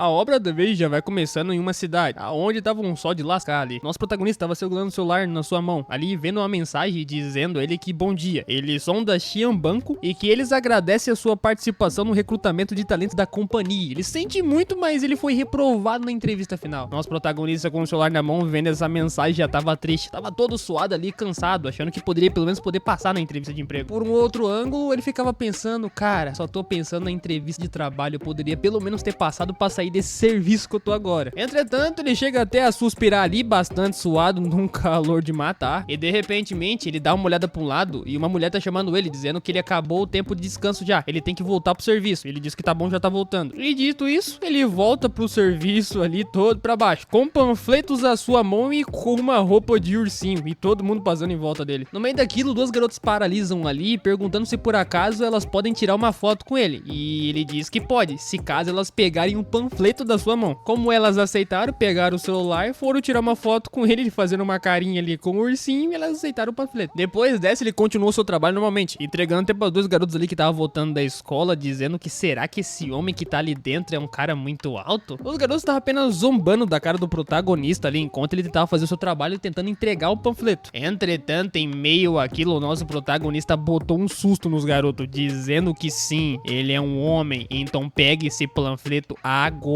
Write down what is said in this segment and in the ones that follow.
A obra da vez já vai começando em uma cidade, aonde tava um sol de lascar ali. Nosso protagonista tava segurando o celular na sua mão, ali vendo uma mensagem dizendo a ele que bom dia, eles são da Xian Banco e que eles agradecem a sua participação no recrutamento de talentos da companhia. Ele sente muito, mas ele foi reprovado na entrevista final. Nosso protagonista com o celular na mão, vendo essa mensagem, já tava triste, tava todo suado ali, cansado, achando que poderia pelo menos poder passar na entrevista de emprego. Por um outro ângulo, ele ficava pensando, cara, só tô pensando na entrevista de trabalho, eu poderia pelo menos ter passado pra sair desse serviço que eu tô agora. Entretanto, ele chega até a suspirar ali, bastante suado, num calor de matar, e de repentemente ele dá uma olhada pra um lado e uma mulher tá chamando ele, dizendo que ele acabou o tempo de descanso já, ele tem que voltar pro serviço. Ele diz que tá bom, já tá voltando. E dito isso, ele volta pro serviço ali todo pra baixo, com panfletos à sua mão e com uma roupa de ursinho, e todo mundo passando em volta dele. No meio daquilo, duas garotas paralisam ali, perguntando se por acaso elas podem tirar uma foto com ele, e ele diz que pode, se caso elas pegarem um panfleto da sua mão. Como elas aceitaram, pegaram o celular e foram tirar uma foto com ele, fazendo uma carinha ali com o ursinho, e elas aceitaram o panfleto. Depois dessa, ele continuou seu trabalho normalmente, entregando até para dois garotos ali que estavam voltando da escola, dizendo que será que esse homem que tá ali dentro é um cara muito alto? Os garotos estavam apenas zombando da cara do protagonista ali, enquanto ele tentava fazer o seu trabalho tentando entregar o panfleto. Entretanto, em meio àquilo, o nosso protagonista botou um susto nos garotos, dizendo que sim, ele é um homem, então pegue esse panfleto agora.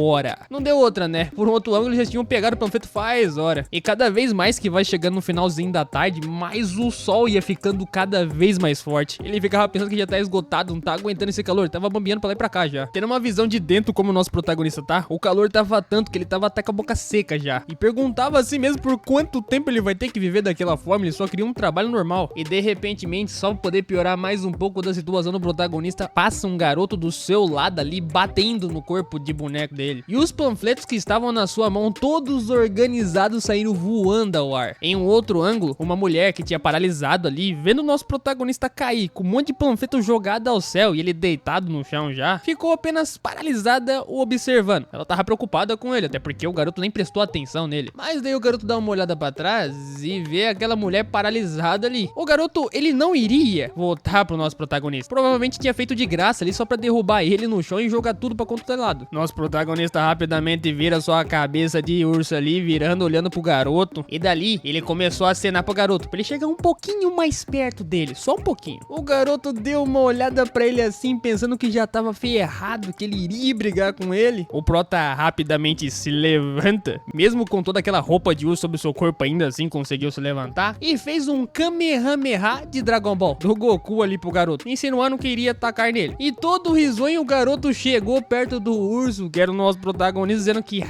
Não deu outra, né? Por um outro ângulo, eles já tinham pegado o panfleto faz hora. E cada vez mais que vai chegando no finalzinho da tarde, mais o sol ia ficando cada vez mais forte. Ele ficava pensando que já tá esgotado, não tá aguentando esse calor, tava bambeando pra lá e pra cá já. Tendo uma visão de dentro como o nosso protagonista tá, o calor tava tanto que ele tava até com a boca seca já. E perguntava a si mesmo por quanto tempo ele vai ter que viver daquela forma, ele só queria um trabalho normal. E de repentemente, só pra poder piorar mais um pouco da situação do protagonista, passa um garoto do seu lado ali, batendo no corpo de boneco dele. E os panfletos que estavam na sua mão, todos organizados, saíram voando ao ar. Em um outro ângulo, uma mulher que tinha paralisado ali, vendo o nosso protagonista cair, com um monte de panfleto jogado ao céu e ele deitado no chão já, ficou apenas paralisada o observando. Ela tava preocupada com ele, até porque o garoto nem prestou atenção nele. Mas daí o garoto dá uma olhada pra trás e vê aquela mulher paralisada ali. O garoto, ele não iria voltar pro nosso protagonista. Provavelmente tinha feito de graça ali só pra derrubar ele no chão e jogar tudo pra conta do lado. Nosso protagonista rapidamente vira sua cabeça de urso ali, virando, olhando pro garoto. E dali, ele começou a acenar pro garoto, pra ele chegar um pouquinho mais perto dele, só um pouquinho. O garoto deu uma olhada pra ele assim, pensando que já tava ferrado, que ele iria brigar com ele. O prota rapidamente se levanta, mesmo com toda aquela roupa de urso sobre o seu corpo, ainda assim conseguiu se levantar, e fez um Kamehameha de Dragon Ball, do Goku ali pro garoto, insinuando que iria atacar nele. E todo risonho, o garoto chegou perto do urso, que era o nosso protagonista, dizendo que,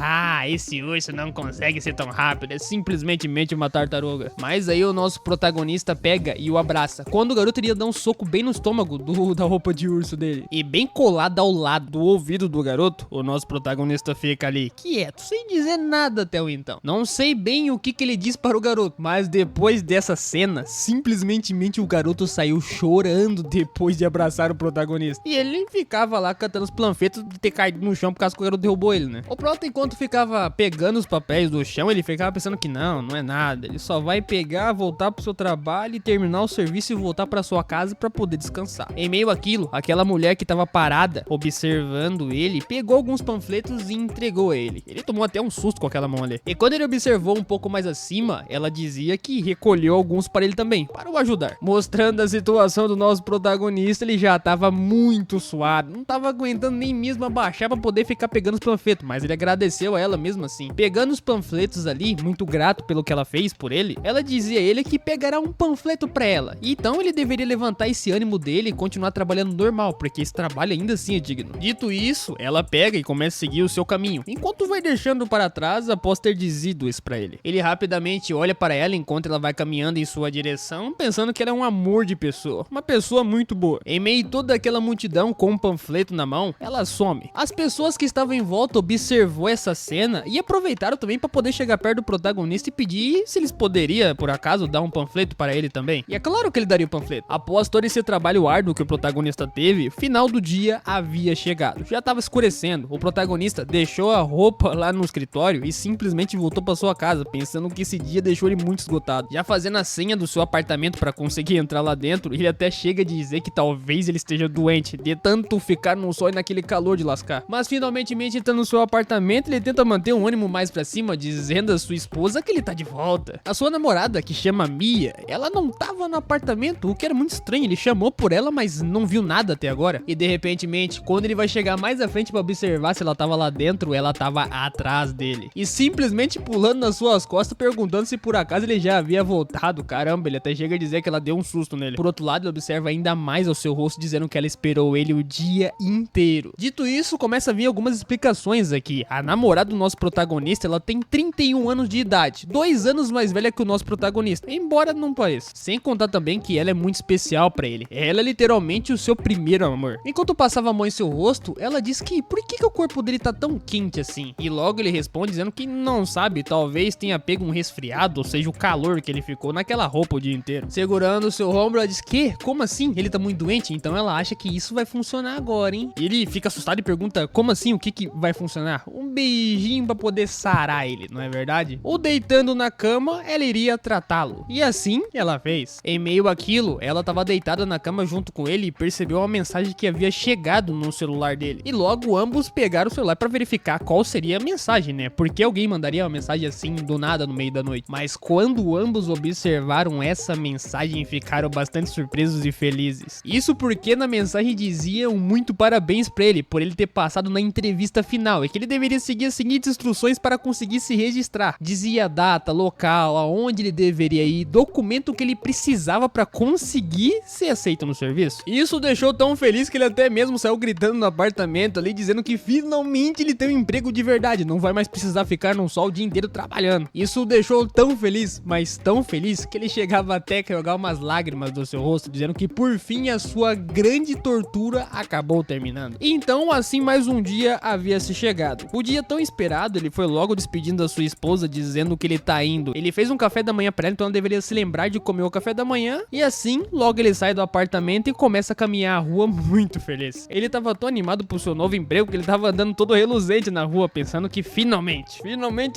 esse urso não consegue ser tão rápido, é simplesmente uma tartaruga. Mas aí o nosso protagonista pega e o abraça, quando o garoto iria dar um soco bem no estômago da roupa de urso dele. E bem colado ao lado do ouvido do garoto, o nosso protagonista fica ali, quieto, sem dizer nada até o então. Não sei bem o que ele diz para o garoto, mas depois dessa cena, simplesmente o garoto saiu chorando depois de abraçar o protagonista. E ele ficava lá cantando os panfletos de ter caído no chão por causa que o garoto derrubou ele, né? O prota, enquanto ficava pegando os papéis do chão, ele ficava pensando que não é nada. Ele só vai pegar, voltar pro seu trabalho e terminar o serviço e voltar pra sua casa pra poder descansar. Em meio àquilo, aquela mulher que tava parada, observando ele, pegou alguns panfletos e entregou a ele. Ele tomou até um susto com aquela mão ali. E quando ele observou um pouco mais acima, ela dizia que recolheu alguns para ele também, para o ajudar. Mostrando a situação do nosso protagonista, ele já tava muito suado, não tava aguentando nem mesmo abaixar pra poder ficar pegando os panfletos, mas ele agradeceu a ela mesmo assim. Pegando os panfletos ali, muito grato pelo que ela fez por ele, ela dizia a ele que pegará um panfleto pra ela. E então ele deveria levantar esse ânimo dele e continuar trabalhando normal, porque esse trabalho ainda assim é digno. Dito isso, ela pega e começa a seguir o seu caminho, enquanto vai deixando para trás após ter dizido isso pra ele. Ele rapidamente olha para ela enquanto ela vai caminhando em sua direção, pensando que ela é um amor de pessoa, uma pessoa muito boa. Em meio a toda aquela multidão com um panfleto na mão, ela some. As pessoas que estavam em volta observou essa cena e aproveitaram também para poder chegar perto do protagonista e pedir se eles poderiam, por acaso, dar um panfleto para ele também. E é claro que ele daria o panfleto. Após todo esse trabalho árduo que o protagonista teve, o final do dia havia chegado. Já estava escurecendo. O protagonista deixou a roupa lá no escritório e simplesmente voltou para sua casa, pensando que esse dia deixou ele muito esgotado. Já fazendo a senha do seu apartamento para conseguir entrar lá dentro, ele até chega a dizer que talvez ele esteja doente, de tanto ficar no sol e naquele calor de lascar. Mas finalmente Rapidamente entrando no seu apartamento, ele tenta manter um ânimo mais pra cima, dizendo à sua esposa que ele tá de volta. A sua namorada, que chama Mia, ela não tava no apartamento, o que era muito estranho. Ele chamou por ela, mas não viu nada até agora. E de repentemente, quando ele vai chegar mais à frente pra observar se ela tava lá dentro, ela tava atrás dele. E simplesmente pulando nas suas costas, perguntando se por acaso ele já havia voltado. Caramba, ele até chega a dizer que ela deu um susto nele. Por outro lado, ele observa ainda mais ao seu rosto, dizendo que ela esperou ele o dia inteiro. Dito isso, começa a vir algumas explicações aqui. A namorada do nosso protagonista, ela tem 31 anos de idade, 2 anos mais velha que o nosso protagonista, embora não pareça. Sem contar também que ela é muito especial pra ele. Ela é literalmente o seu primeiro amor. Enquanto passava a mão em seu rosto, ela diz que por que o corpo dele tá tão quente assim? E logo ele responde dizendo que não sabe, talvez tenha pego um resfriado, ou seja, o calor que ele ficou naquela roupa o dia inteiro. Segurando o seu ombro, ela diz que, como assim? Ele tá muito doente? Então ela acha que isso vai funcionar agora, hein? E ele fica assustado e pergunta, como assim? O que vai funcionar? Um beijinho pra poder sarar ele, não é verdade? Ou deitando na cama, ela iria tratá-lo. E assim, ela fez. Em meio àquilo, ela tava deitada na cama junto com ele e percebeu uma mensagem que havia chegado no celular dele. E logo ambos pegaram o celular pra verificar qual seria a mensagem, né? Porque alguém mandaria uma mensagem assim do nada no meio da noite. Mas quando ambos observaram essa mensagem, ficaram bastante surpresos e felizes. Isso porque na mensagem dizia um muito parabéns pra ele, por ele ter passado na entrevista final, e que ele deveria seguir as seguintes instruções para conseguir se registrar. Dizia a data, local, aonde ele deveria ir, documento que ele precisava pra conseguir ser aceito no serviço. Isso deixou tão feliz que ele até mesmo saiu gritando no apartamento ali, dizendo que finalmente ele tem um emprego de verdade, não vai mais precisar ficar no sol o dia inteiro trabalhando. Isso o deixou tão feliz, mas tão feliz, que ele chegava até a jogar umas lágrimas do seu rosto, dizendo que por fim a sua grande tortura acabou terminando. Então assim mais um dia havia se chegado. O dia tão esperado, ele foi logo despedindo da sua esposa, dizendo que ele tá indo. Ele fez um café da manhã pra ela, então ela deveria se lembrar de comer o café da manhã. E assim, logo ele sai do apartamento e começa a caminhar a rua muito feliz. Ele tava tão animado pro seu novo emprego que ele tava andando todo reluzente na rua, pensando que finalmente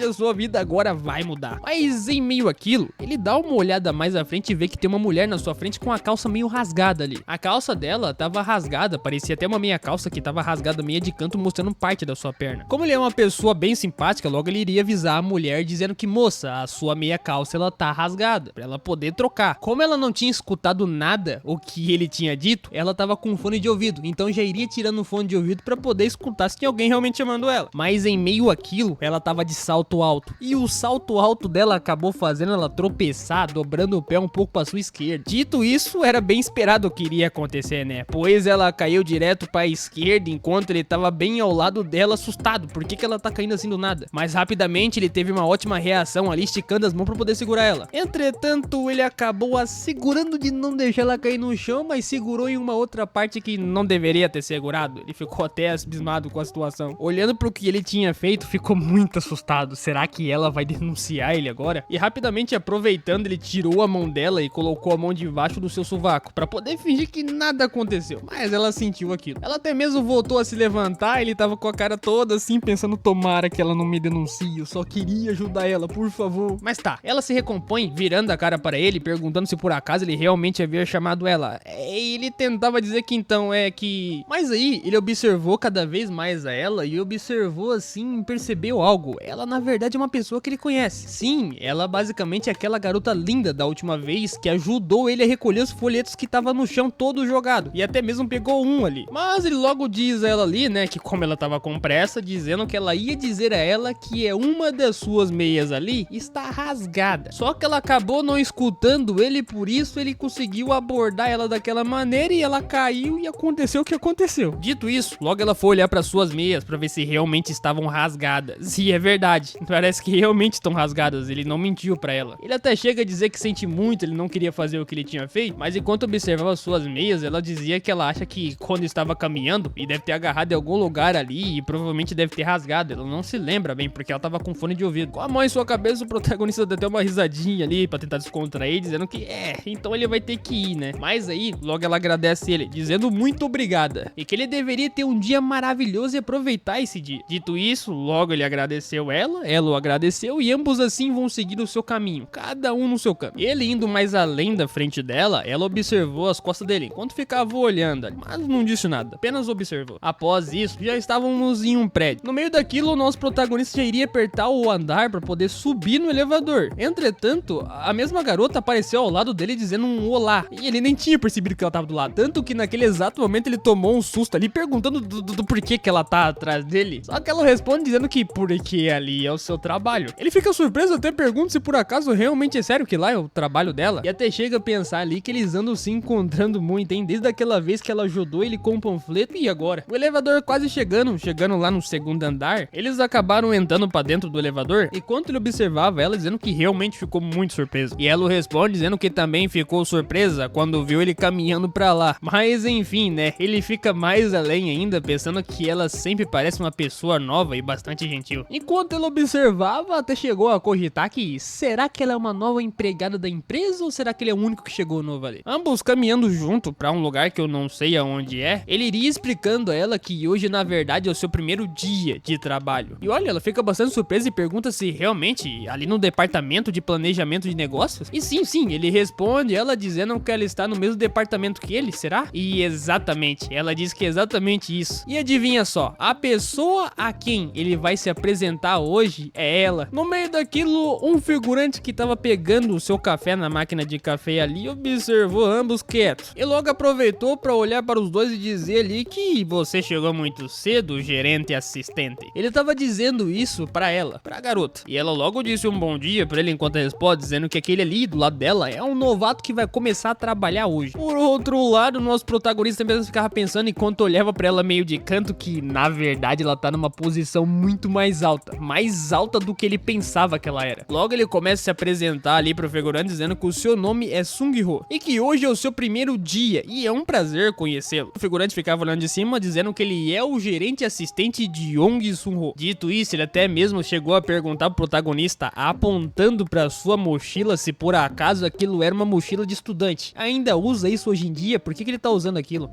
a sua vida agora vai mudar. Mas em meio àquilo, ele dá uma olhada mais à frente e vê que tem uma mulher na sua frente com a calça meio rasgada ali. A calça dela tava rasgada, parecia até uma meia calça que tava rasgada meia de canto, mostrando parte da sua perna. Como ele é uma pessoa bem simpática, logo ele iria avisar a mulher dizendo que, moça, a sua meia calça ela tá rasgada, pra ela poder trocar. Como ela não tinha escutado nada o que ele tinha dito, ela tava com fone de ouvido, então já iria tirando o fone de ouvido pra poder escutar se tinha alguém realmente chamando ela. Mas em meio àquilo, ela tava de salto alto, e o salto alto dela acabou fazendo ela tropeçar, dobrando o pé um pouco pra sua esquerda. Dito isso, era bem esperado o que iria acontecer, né? Pois ela caiu direto pra esquerda, enquanto ele tava bem ao lado dela, assustado. Por que ela tá caindo assim do nada? Mas rapidamente ele teve uma ótima reação ali, esticando as mãos pra poder segurar ela. Entretanto, ele acabou a segurando de não deixar ela cair no chão, mas segurou em uma outra parte que não deveria ter segurado. Ele ficou até abismado com a situação. Olhando pro que ele tinha feito, ficou muito assustado. Será que ela vai denunciar ele agora? E rapidamente aproveitando, ele tirou a mão dela e colocou a mão debaixo do seu sovaco, pra poder fingir que nada aconteceu. Mas ela sentiu aquilo. Ela até mesmo voltou a se levantar, ele tava com a cara toda assim, pensando, tomara que ela não me denuncie, eu só queria ajudar ela, por favor. Mas tá, ela se recompõe, virando a cara para ele, perguntando se por acaso ele realmente havia chamado ela. Ele tentava dizer que então é que... Mas aí, ele observou cada vez mais a ela e observou assim, percebeu algo. Ela na verdade é uma pessoa que ele conhece. Sim, ela basicamente é aquela garota linda da última vez que ajudou ele a recolher os folhetos que tava no chão todo jogado. E até mesmo pegou um ali. Mas ele logo diz a ela ali, né, que como ela tava com pressa, dizendo que ela ia dizer a ela que é uma das suas meias ali está rasgada. Só que ela acabou não escutando ele, por isso ele conseguiu abordar ela daquela maneira e ela caiu e aconteceu o que aconteceu. Dito isso, logo ela foi olhar para suas meias para ver se realmente estavam rasgadas. E é verdade, parece que realmente estão rasgadas, ele não mentiu para ela. Ele até chega a dizer que sente muito, ele não queria fazer o que ele tinha feito, mas enquanto observava suas meias, ela dizia que ela acha que quando estava caminhando, e deve ter agarrado em algum lugar ali e provavelmente deve ter rasgado. Ela não se lembra bem, porque ela tava com fone de ouvido. Com a mão em sua cabeça, o protagonista deu até uma risadinha ali pra tentar descontrair, dizendo que então ele vai ter que ir, né? Mas aí, logo ela agradece ele, dizendo muito obrigada, e que ele deveria ter um dia maravilhoso e aproveitar esse dia. Dito isso, logo ele agradeceu ela o agradeceu e ambos assim vão seguir o seu caminho, cada um no seu canto. Ele indo mais além da frente dela, ela observou as costas dele, enquanto ficava olhando ali, mas não disse nada, apenas observou. Após isso, já estavam estávamos em um prédio. No meio daquilo, o nosso protagonista já iria apertar o andar para poder subir no elevador. Entretanto, a mesma garota apareceu ao lado dele dizendo um olá, e ele nem tinha percebido que ela tava do lado. Tanto que naquele exato momento ele tomou um susto ali, perguntando do porquê que ela tá atrás dele. Só que ela responde dizendo que porque ali é o seu trabalho. Ele fica surpreso, até pergunta se por acaso realmente é sério que lá é o trabalho dela. E até chega a pensar ali que eles andam se encontrando muito, hein? Desde aquela vez que ela ajudou ele com um panfleto e agora. O elevador quase chegando lá no segundo andar, eles acabaram entrando pra dentro do elevador, enquanto ele observava ela, dizendo que realmente ficou muito surpreso. E ela responde dizendo que também ficou surpresa quando viu ele caminhando pra lá. Mas enfim, né? Ele fica mais além ainda, pensando que ela sempre parece uma pessoa nova e bastante gentil. Enquanto ele observava, até chegou a cogitar que será que ela é uma nova empregada da empresa ou será que ele é o único que chegou novo ali? Ambos caminhando junto pra um lugar que eu não sei aonde é, ele iria explicando a ela que hoje na verdade é o seu primeiro dia de trabalho. E olha, ela fica bastante surpresa e pergunta se realmente ali no departamento de planejamento de negócios. E sim, ele responde ela dizendo que ela está no mesmo departamento que ele, será? E exatamente, ela diz que é exatamente isso. E adivinha só, a pessoa a quem ele vai se apresentar hoje é ela. No meio daquilo, um figurante que tava pegando o seu café na máquina de café ali observou ambos quietos. E logo aproveitou para olhar para os dois e dizer ali que você chegou muito cedo, gerente e assistente. Ele tava dizendo isso pra ela, pra garota. E ela logo disse um bom dia pra ele enquanto responde, dizendo que aquele ali do lado dela é um novato que vai começar a trabalhar hoje. Por outro lado, nosso protagonista mesmo ficava pensando enquanto olhava pra ela meio de canto que na verdade ela tá numa posição muito mais alta do que ele pensava que ela era. Logo ele começa a se apresentar ali pro figurante dizendo que o seu nome é Sung-ho e que hoje é o seu primeiro dia e é um prazer conhecê-lo. O figurante ficava olhando de cima dizendo que ele é o gerente assistente de Yong Sun-ho. Dito isso, ele até mesmo chegou a perguntar pro protagonista, apontando pra sua mochila, se por acaso aquilo era uma mochila de estudante. Ainda usa isso hoje em dia? Por que ele tá usando aquilo?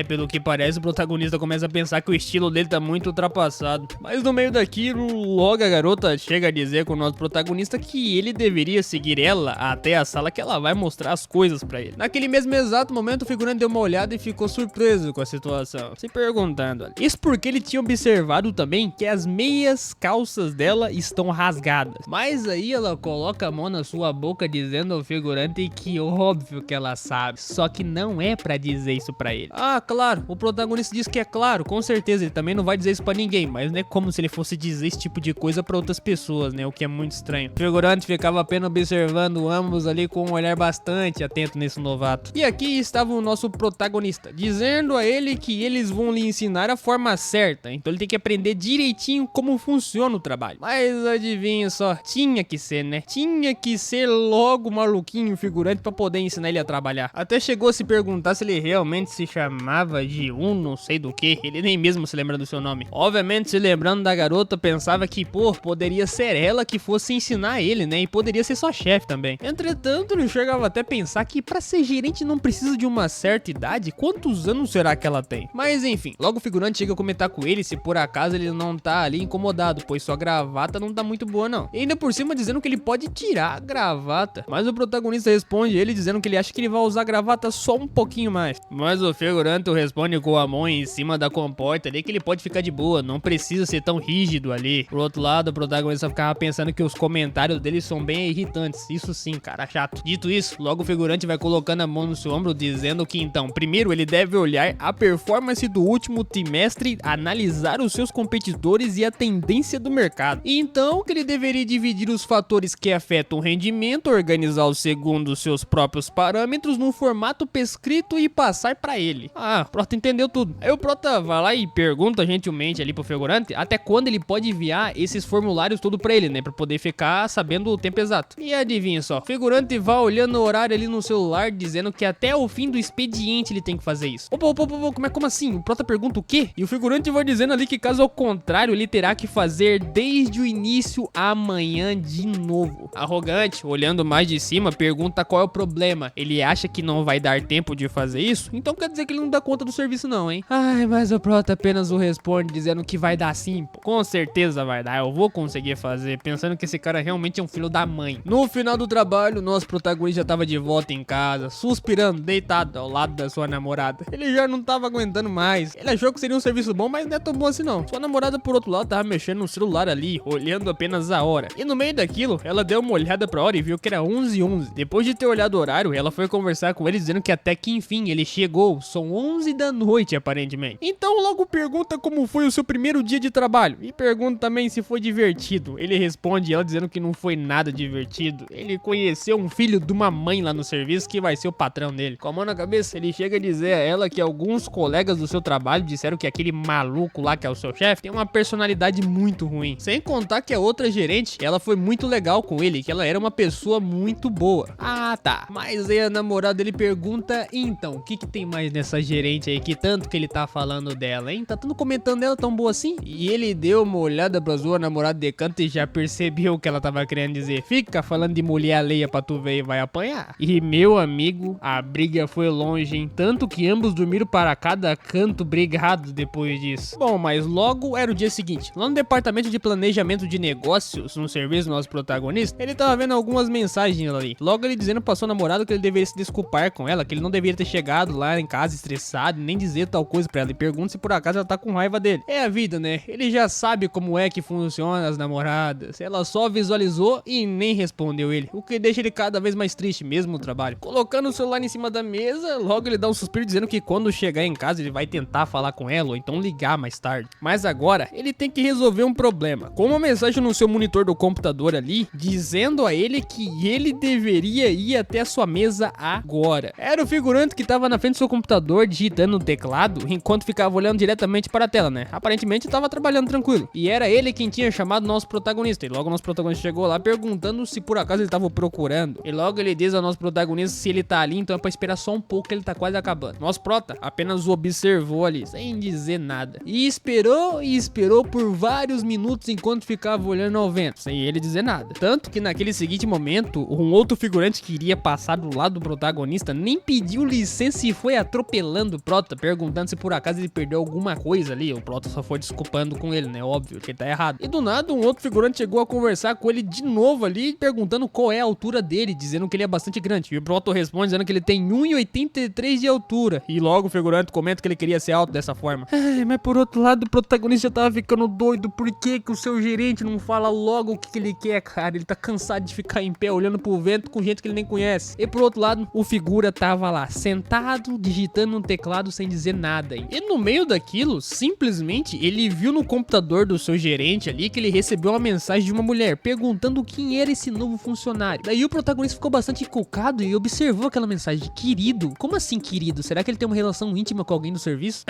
Pelo que parece, o protagonista começa a pensar que o estilo dele tá muito ultrapassado. Mas no meio daquilo, logo a garota chega a dizer com o nosso protagonista que ele deveria seguir ela até a sala que ela vai mostrar as coisas pra ele. Naquele mesmo exato momento, o figurante deu uma olhada e ficou surpreso com a situação, se perguntando, isso porque ele tinha observado também que as meias calças dela estão rasgadas. Mas aí ela coloca a mão na sua boca dizendo ao figurante que óbvio que ela sabe, só que não é pra dizer isso pra ele. Ah, claro, o protagonista diz que é claro, com certeza, ele também não vai dizer isso pra ninguém, mas não é como se ele fosse dizer esse tipo de coisa pra outras pessoas, né, o que é muito estranho. O figurante ficava apenas observando ambos ali com um olhar bastante atento nesse novato. E aqui estava o nosso protagonista, dizendo a ele que eles vão lhe ensinar a forma certa, então ele tem que aprender direitinho como funciona o trabalho. Mas adivinha só, tinha que ser, né? Tinha que ser logo maluquinho figurante pra poder ensinar ele a trabalhar. Até chegou a se perguntar se ele realmente se chamava de não sei do que, ele nem mesmo se lembra do seu nome. Obviamente, se lembrando da garota, pensava que, poderia ser ela que fosse ensinar ele, né? E poderia ser sua chefe também. Entretanto, ele chegava até a pensar que pra ser gerente não precisa de uma certa idade. Quantos anos será que ela tem? Mas enfim, logo o figurante chega a comentar com ele se por acaso ele não tá ali incomodado, pois sua gravata não tá muito boa não. E ainda por cima dizendo que ele pode tirar a gravata. Mas o protagonista responde ele dizendo que ele acha que ele vai usar a gravata só um pouquinho mais. Mas o figurante responde com a mão em cima da comporta ali que ele pode ficar de boa, não precisa ser tão rígido ali. Por outro lado, o protagonista ficava pensando que os comentários dele são bem irritantes. Isso sim, cara, chato. Dito isso, logo o figurante vai colocando a mão no seu ombro dizendo que então, primeiro ele deve olhar a performance do último trimestre, analisar os seus competidores e a tendência do mercado. E então que ele deveria dividir os fatores que afetam o rendimento, organizá-los segundo os seus próprios parâmetros num formato prescrito e passar pra ele. Ah, o Prota entendeu tudo. Aí o Prota vai lá e pergunta gentilmente ali pro figurante até quando ele pode enviar esses formulários tudo pra ele, né, pra poder ficar sabendo o tempo exato. E adivinha só, o figurante vai olhando o horário ali no celular dizendo que até o fim do expediente ele tem que fazer isso. Opa, como assim? O Prota pergunta o quê? E o figurante vai dizendo ali que caso ao contrário ele terá que fazer desde o início amanhã de novo. Arrogante, olhando mais de cima, pergunta qual é o problema. Ele acha que não vai dar tempo de fazer isso? Então quer dizer que ele não dá conta do serviço não, hein? Ai, mas o Prota apenas o responde dizendo que vai dar sim, pô. Com certeza vai dar, eu vou conseguir fazer, pensando que esse cara realmente é um filho da mãe. No final do trabalho, nosso protagonista já tava de volta em casa, suspirando, deitado ao lado da sua namorada. Ele já não tava aguentando mais. Ele achou que seria um serviço bom, mas não é tão bom assim não. Sua namorada, por outro lado, tava mexendo no celular ali, olhando apenas a hora. E no meio daquilo, ela deu uma olhada pra hora e viu que era 11h11. Depois de ter olhado o horário, ela foi conversar com ele dizendo que até que enfim ele chegou. São 11 da noite, aparentemente. Então logo pergunta como foi o seu primeiro dia de trabalho. E pergunta também se foi divertido. Ele responde ela dizendo que não foi nada divertido. Ele conheceu um filho de uma mãe lá no serviço que vai ser o patrão dele. Com a mão na cabeça, ele chega a dizer a ela que alguns colegas do seu trabalho disseram que aquele maluco lá que é o seu chefe tem uma personalidade muito ruim. Sem contar que a outra gerente, ela foi muito legal com ele, que ela era uma pessoa muito boa. Ah, tá. Mas aí a namorada dele pergunta, então, o que tem mais nessa gerente aí que tanto que ele tá falando dela, hein? Tá tanto comentando dela tão boa assim? E ele deu uma olhada pra sua namorada de canto e já percebeu o que ela tava querendo dizer. Fica falando de mulher alheia pra tu ver e vai apanhar. E meu amigo, a briga foi longe, hein? Tanto que ambos dormiram para cada canto brigados depois disso. Bom, mas logo era o dia seguinte. Lá no departamento de planejamento de negócios, no serviço do nosso protagonista, ele tava vendo algumas mensagens ali. Logo ele dizendo pra sua namorada que ele deveria se desculpar com ela, que ele não deveria ter chegado lá em casa estressado, nem dizer tal coisa pra ela. E pergunta se por acaso ela tá com raiva dele. É a vida, né? Ele já sabe como é que funciona as namoradas. Ela só visualizou e nem respondeu ele, o que deixa ele cada vez mais triste mesmo no trabalho. Colocando o celular em cima da mesa, logo ele dá um suspiro dizendo que quando chegar em casa ele vai tentar falar com ela ou então ligar mais tarde. Mas agora ele tem que resolver um problema. Com uma mensagem no seu monitor do computador ali, dizendo a ele que ele deveria ir até a sua mesa agora. Era o figurante que tava na frente do seu computador digitando no teclado, enquanto ficava olhando diretamente para a tela, né? Aparentemente tava trabalhando tranquilo. E era ele quem tinha chamado o nosso protagonista. E logo o nosso protagonista chegou lá perguntando se por acaso ele tava procurando. E logo ele diz ao nosso protagonista se ele tá ali, então é pra esperar só um pouco que ele tá quase acabando. Nosso prota apenas o observou ali, sem dizer nada. E esperou por vários minutos enquanto ficava olhando ao vento, sem ele dizer nada. Tanto que naquele seguinte momento, um outro figurante que iria passar do lado do protagonista nem pediu licença e foi atropelando o prota, perguntando se por acaso ele perdeu alguma coisa ali. O prota só foi desculpando com ele, né? Óbvio que ele tá errado. E do nada, um outro figurante chegou a conversar com ele de novo ali, perguntando qual é a altura dele, dizendo que ele é bastante grande. E o prota responde dizendo que ele tem 1,83 de altura. E logo o figurante comenta que ele queria ser alto dessa forma. Ai, mas por outro lado, o protagonista já tava ficando doido. Por que o seu gerente não fala logo o que ele quer, cara? Ele tá cansado de ficar em pé, olhando pro vento com gente que ele nem conhece. E por outro lado, o figura tava lá, sentado, digitando no teclado sem dizer nada. E no meio daquilo, simplesmente, ele viu no computador do seu gerente ali que ele recebeu uma mensagem de uma mulher, perguntando quem era esse novo funcionário. Daí o protagonista ficou bastante encucado e observou aquela mensagem. Querido? Como assim, querido? Será que ele tem uma relação íntima com alguém do serviço?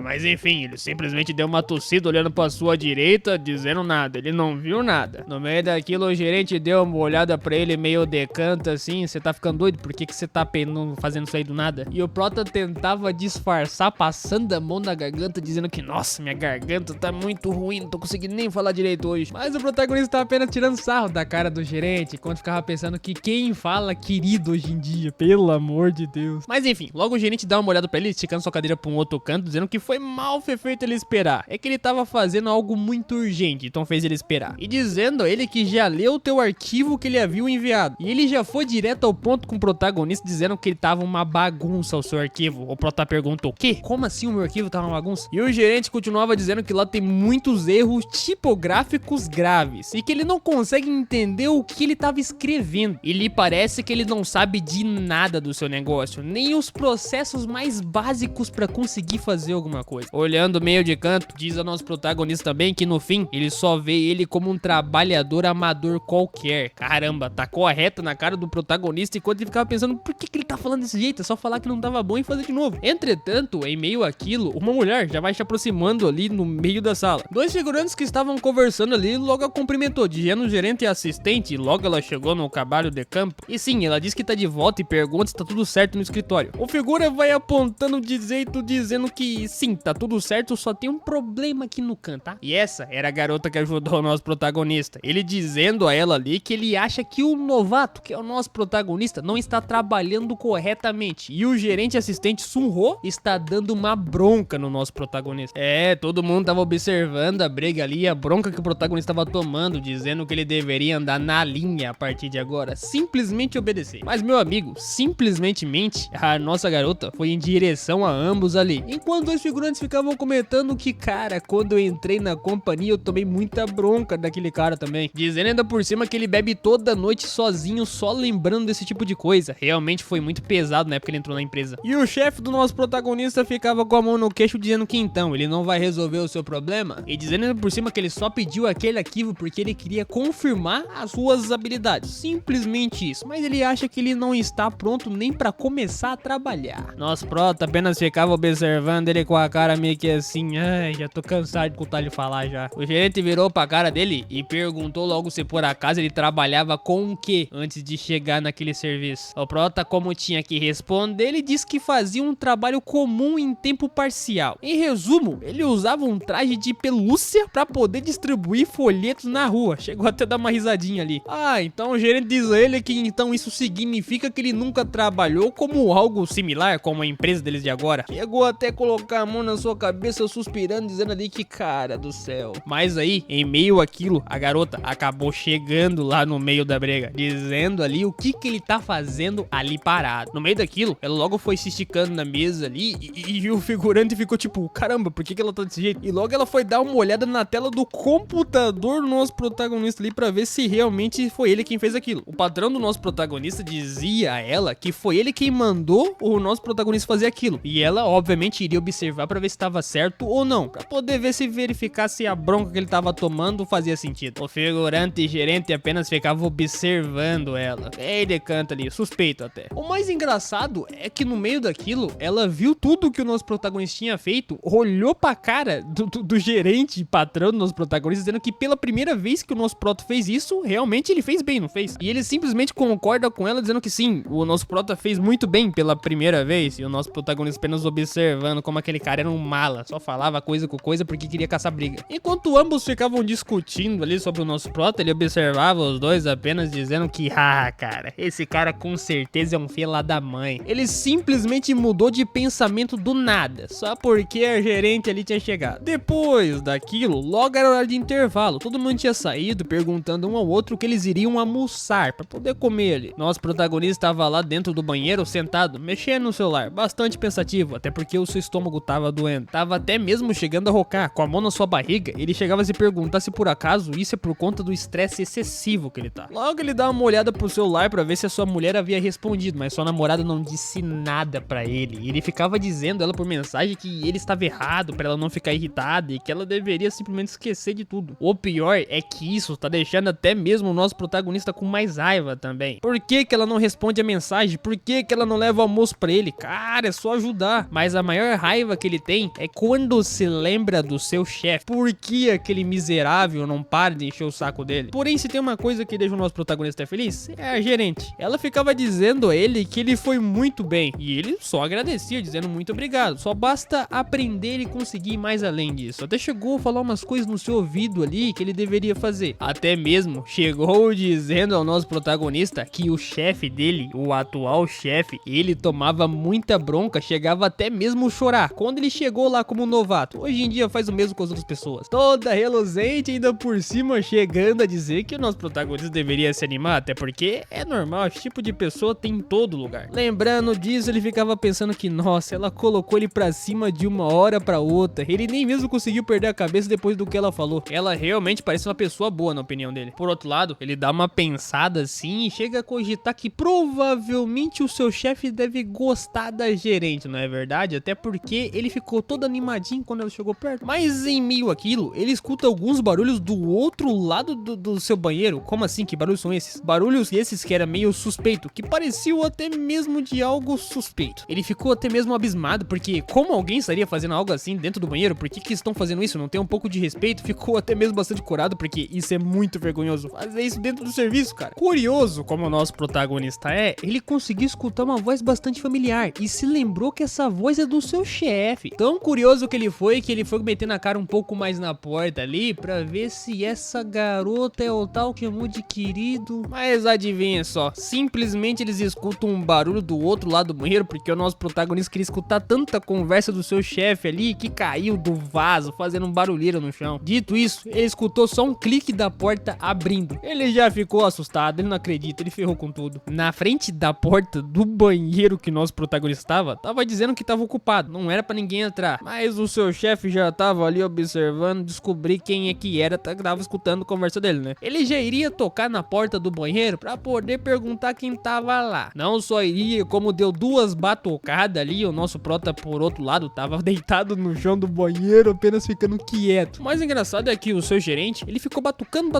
Mas enfim, ele simplesmente deu uma tossida olhando pra sua direita, dizendo nada. Ele não viu nada. No meio daquilo, o gerente deu uma olhada pra ele meio decanta assim. Você tá ficando doido? Por que você tá fazendo isso aí do nada? E o prota tentava disfarçar, passando a mão na garganta, dizendo que, nossa, minha garganta tá muito ruim, não tô conseguindo nem falar direito hoje. Mas o protagonista tava apenas tirando sarro da cara do gerente, enquanto ficava pensando que quem fala querido hoje em dia, pelo amor de Deus. Mas enfim, logo o gerente dá uma olhada pra ele, esticando sua cadeira pra um outro canto, dizendo que foi mal feito ele esperar. É que ele tava fazendo algo muito urgente, então fez ele esperar. E dizendo a ele que já leu o teu arquivo que ele havia enviado. E ele já foi direto ao ponto com o protagonista, dizendo que ele tava uma bagunça o seu arquivo. O prota perguntou, o quê? Como assim o meu arquivo tava uma bagunça? E o gerente continuava dizendo que lá tem muitos erros tipográficos graves e que ele não consegue entender o que ele tava escrevendo. E lhe parece que ele não sabe de nada do seu negócio, nem os processos mais básicos pra conseguir fazer alguma coisa. Olhando meio de canto, diz ao nosso protagonista também que no fim, ele só vê ele como um trabalhador amador qualquer. Caramba, tá correto na cara do protagonista, enquanto ele ficava pensando, por que ele tá falando desse jeito? É só falar que não tava bom e fazer de novo. Entretanto, em meio àquilo, uma mulher já vai se aproximando ali no meio da sala. Dois figurantes que estavam conversando ali logo a cumprimentou, dizendo gerente e assistente, e logo ela chegou no trabalho de campo. E sim, ela diz que tá de volta e pergunta se tá tudo certo no escritório. O figura vai apontando de jeito, dizendo que sim, tá tudo certo, só tem um problema aqui no canto, tá? E essa era a garota que ajudou o nosso protagonista. Ele dizendo a ela ali que ele acha que o novato, que é o nosso protagonista, não está trabalhando corretamente. E o gerente assistente Sunho está dando uma bronca no nosso protagonista. É, todo mundo tava observando a briga ali, a bronca que o protagonista tava tomando, dizendo que ele deveria andar na linha a partir de agora, simplesmente obedecer. Mas meu amigo, simplesmente a nossa garota foi em direção a ambos ali. Enquanto dois figurantes ficavam comentando completando que, cara, quando eu entrei na companhia eu tomei muita bronca daquele cara também. Dizendo ainda por cima que ele bebe toda noite sozinho, só lembrando desse tipo de coisa. Realmente foi muito pesado na época que ele entrou na empresa. E o chefe do nosso protagonista ficava com a mão no queixo dizendo que então, ele não vai resolver o seu problema. E dizendo ainda por cima que ele só pediu aquele arquivo porque ele queria confirmar as suas habilidades. Simplesmente isso. Mas ele acha que ele não está pronto nem pra começar a trabalhar. Nosso prota apenas ficava observando ele com a cara meio que assim, ai, já tô cansado de escutar ele falar já. O gerente virou pra cara dele e perguntou logo se por acaso ele trabalhava com o que antes de chegar naquele serviço. O prota, como tinha que responder, ele disse que fazia um trabalho comum em tempo parcial. Em resumo, ele usava um traje de pelúcia pra poder distribuir folhetos na rua. Chegou até a dar uma risadinha ali. Ah, então o gerente diz a ele que então isso significa que ele nunca trabalhou como algo similar, como a empresa deles de agora. Chegou até a colocar a mão na sua cabeça suspirando, dizendo ali que cara do céu. Mas aí, em meio àquilo, a garota acabou chegando lá no meio da briga, dizendo ali o que ele tá fazendo ali parado. No meio daquilo, ela logo foi se esticando na mesa ali e o figurante ficou tipo, caramba, por que ela tá desse jeito? E logo ela foi dar uma olhada na tela do computador do nosso protagonista ali pra ver se realmente foi ele quem fez aquilo. O patrão do nosso protagonista dizia a ela que foi ele quem mandou o nosso protagonista fazer aquilo. E ela, obviamente, iria observar pra ver se estava certo ou não, pra poder ver se verificar se a bronca que ele tava tomando fazia sentido. O figurante e gerente apenas ficava observando ela. Ele canta ali, suspeito até. O mais engraçado é que no meio daquilo, ela viu tudo que o nosso protagonista tinha feito, olhou pra cara do gerente, patrão do nosso protagonista, dizendo que pela primeira vez que o nosso prota fez isso, realmente ele fez bem, não fez? E ele simplesmente concorda com ela, dizendo que sim, o nosso prota fez muito bem pela primeira vez, e o nosso protagonista apenas observando como aquele cara era um mala, só falava coisa com coisa porque queria caçar briga. Enquanto ambos ficavam discutindo ali sobre o nosso prota, ele observava os dois apenas dizendo que, cara, esse cara com certeza é um filho lá da mãe. Ele simplesmente mudou de pensamento do nada, só porque a gerente ali tinha chegado. Depois daquilo, logo era hora de intervalo, todo mundo tinha saído perguntando um ao outro o que eles iriam almoçar pra poder comer ali. Nosso protagonista estava lá dentro do banheiro, sentado, mexendo no celular, bastante pensativo, até porque o seu estômago tava doendo. Tava até mesmo chegando a rocar, com a mão na sua barriga, ele chegava a se perguntar se por acaso isso é por conta do estresse excessivo que ele tá. Logo ele dá uma olhada pro celular pra ver se a sua mulher havia respondido, mas sua namorada não disse nada pra ele. Ele ficava dizendo ela por mensagem que ele estava errado pra ela não ficar irritada e que ela deveria simplesmente esquecer de tudo. O pior é que isso tá deixando até mesmo o nosso protagonista com mais raiva também. Por que ela não responde a mensagem? Por que ela não leva o almoço pra ele? Cara, é só ajudar. Mas a maior raiva que ele tem é quando se lembra do seu chefe. Por que aquele miserável não para de encher o saco dele? Porém, se tem uma coisa que deixa o nosso protagonista feliz, é a gerente. Ela ficava dizendo a ele que ele foi muito bem, e ele só agradecia, dizendo muito obrigado. Só basta aprender e conseguir ir mais além disso. Até chegou a falar umas coisas no seu ouvido ali que ele deveria fazer. Até mesmo chegou dizendo ao nosso protagonista que o chefe dele, o atual chefe, ele tomava muita bronca, chegava até mesmo a chorar quando ele chegou lá como novato. Hoje em dia faz o mesmo com as outras pessoas. Toda reluzente, ainda por cima chegando a dizer que o nosso protagonista deveria se animar, até porque é normal, esse tipo de pessoa tem em todo lugar. Lembrando disso, ele ficava pensando que, nossa, ela colocou ele pra cima de uma hora pra outra. Ele nem mesmo conseguiu perder a cabeça depois do que ela falou. Ela realmente parece uma pessoa boa, na opinião dele. Por outro lado, ele dá uma pensada assim e chega a cogitar que provavelmente o seu chefe deve gostar da gerente, não é verdade? Até porque ele ficou todo animadinho quando ela chegou perto. Mas em meio àquilo, ele escuta alguns barulhos do outro lado do seu banheiro. Como assim? Que barulhos são esses? Barulhos esses que era meio suspeito, que pareciam até mesmo de algo suspeito. Ele ficou até mesmo abismado, porque como alguém estaria fazendo algo assim dentro do banheiro? Por que estão fazendo isso? Não tem um pouco de respeito? Ficou até mesmo bastante corado, porque isso é muito vergonhoso. Fazer isso dentro do serviço, cara. Curioso como o nosso protagonista é, ele conseguiu escutar uma voz bastante familiar e se lembrou que essa voz é do seu chefe. Tão curioso que ele foi metendo a cara um pouco mais na porta ali pra ver se essa garota é o tal que chamou de querido. Mas adivinha só, simplesmente eles escutam um barulho do outro lado do banheiro, porque o nosso protagonista queria escutar tanta conversa do seu chefe ali que caiu do vaso fazendo um barulheiro no chão. Dito isso, ele escutou só um clique da porta abrindo. Ele já ficou assustado, ele não acredita, ele ferrou com tudo. Na frente da porta do banheiro que nosso protagonista tava dizendo que tava ocupado, não era pra ninguém entrar. Mas vez o seu chefe já tava ali observando, descobrir quem é que era, tava escutando a conversa dele, né? Ele já iria tocar na porta do banheiro pra poder perguntar quem tava lá. Não só iria, como deu 2 batucadas ali, o nosso prota por outro lado tava deitado no chão do banheiro, apenas ficando quieto. O mais engraçado é que o seu gerente, ele ficou batucando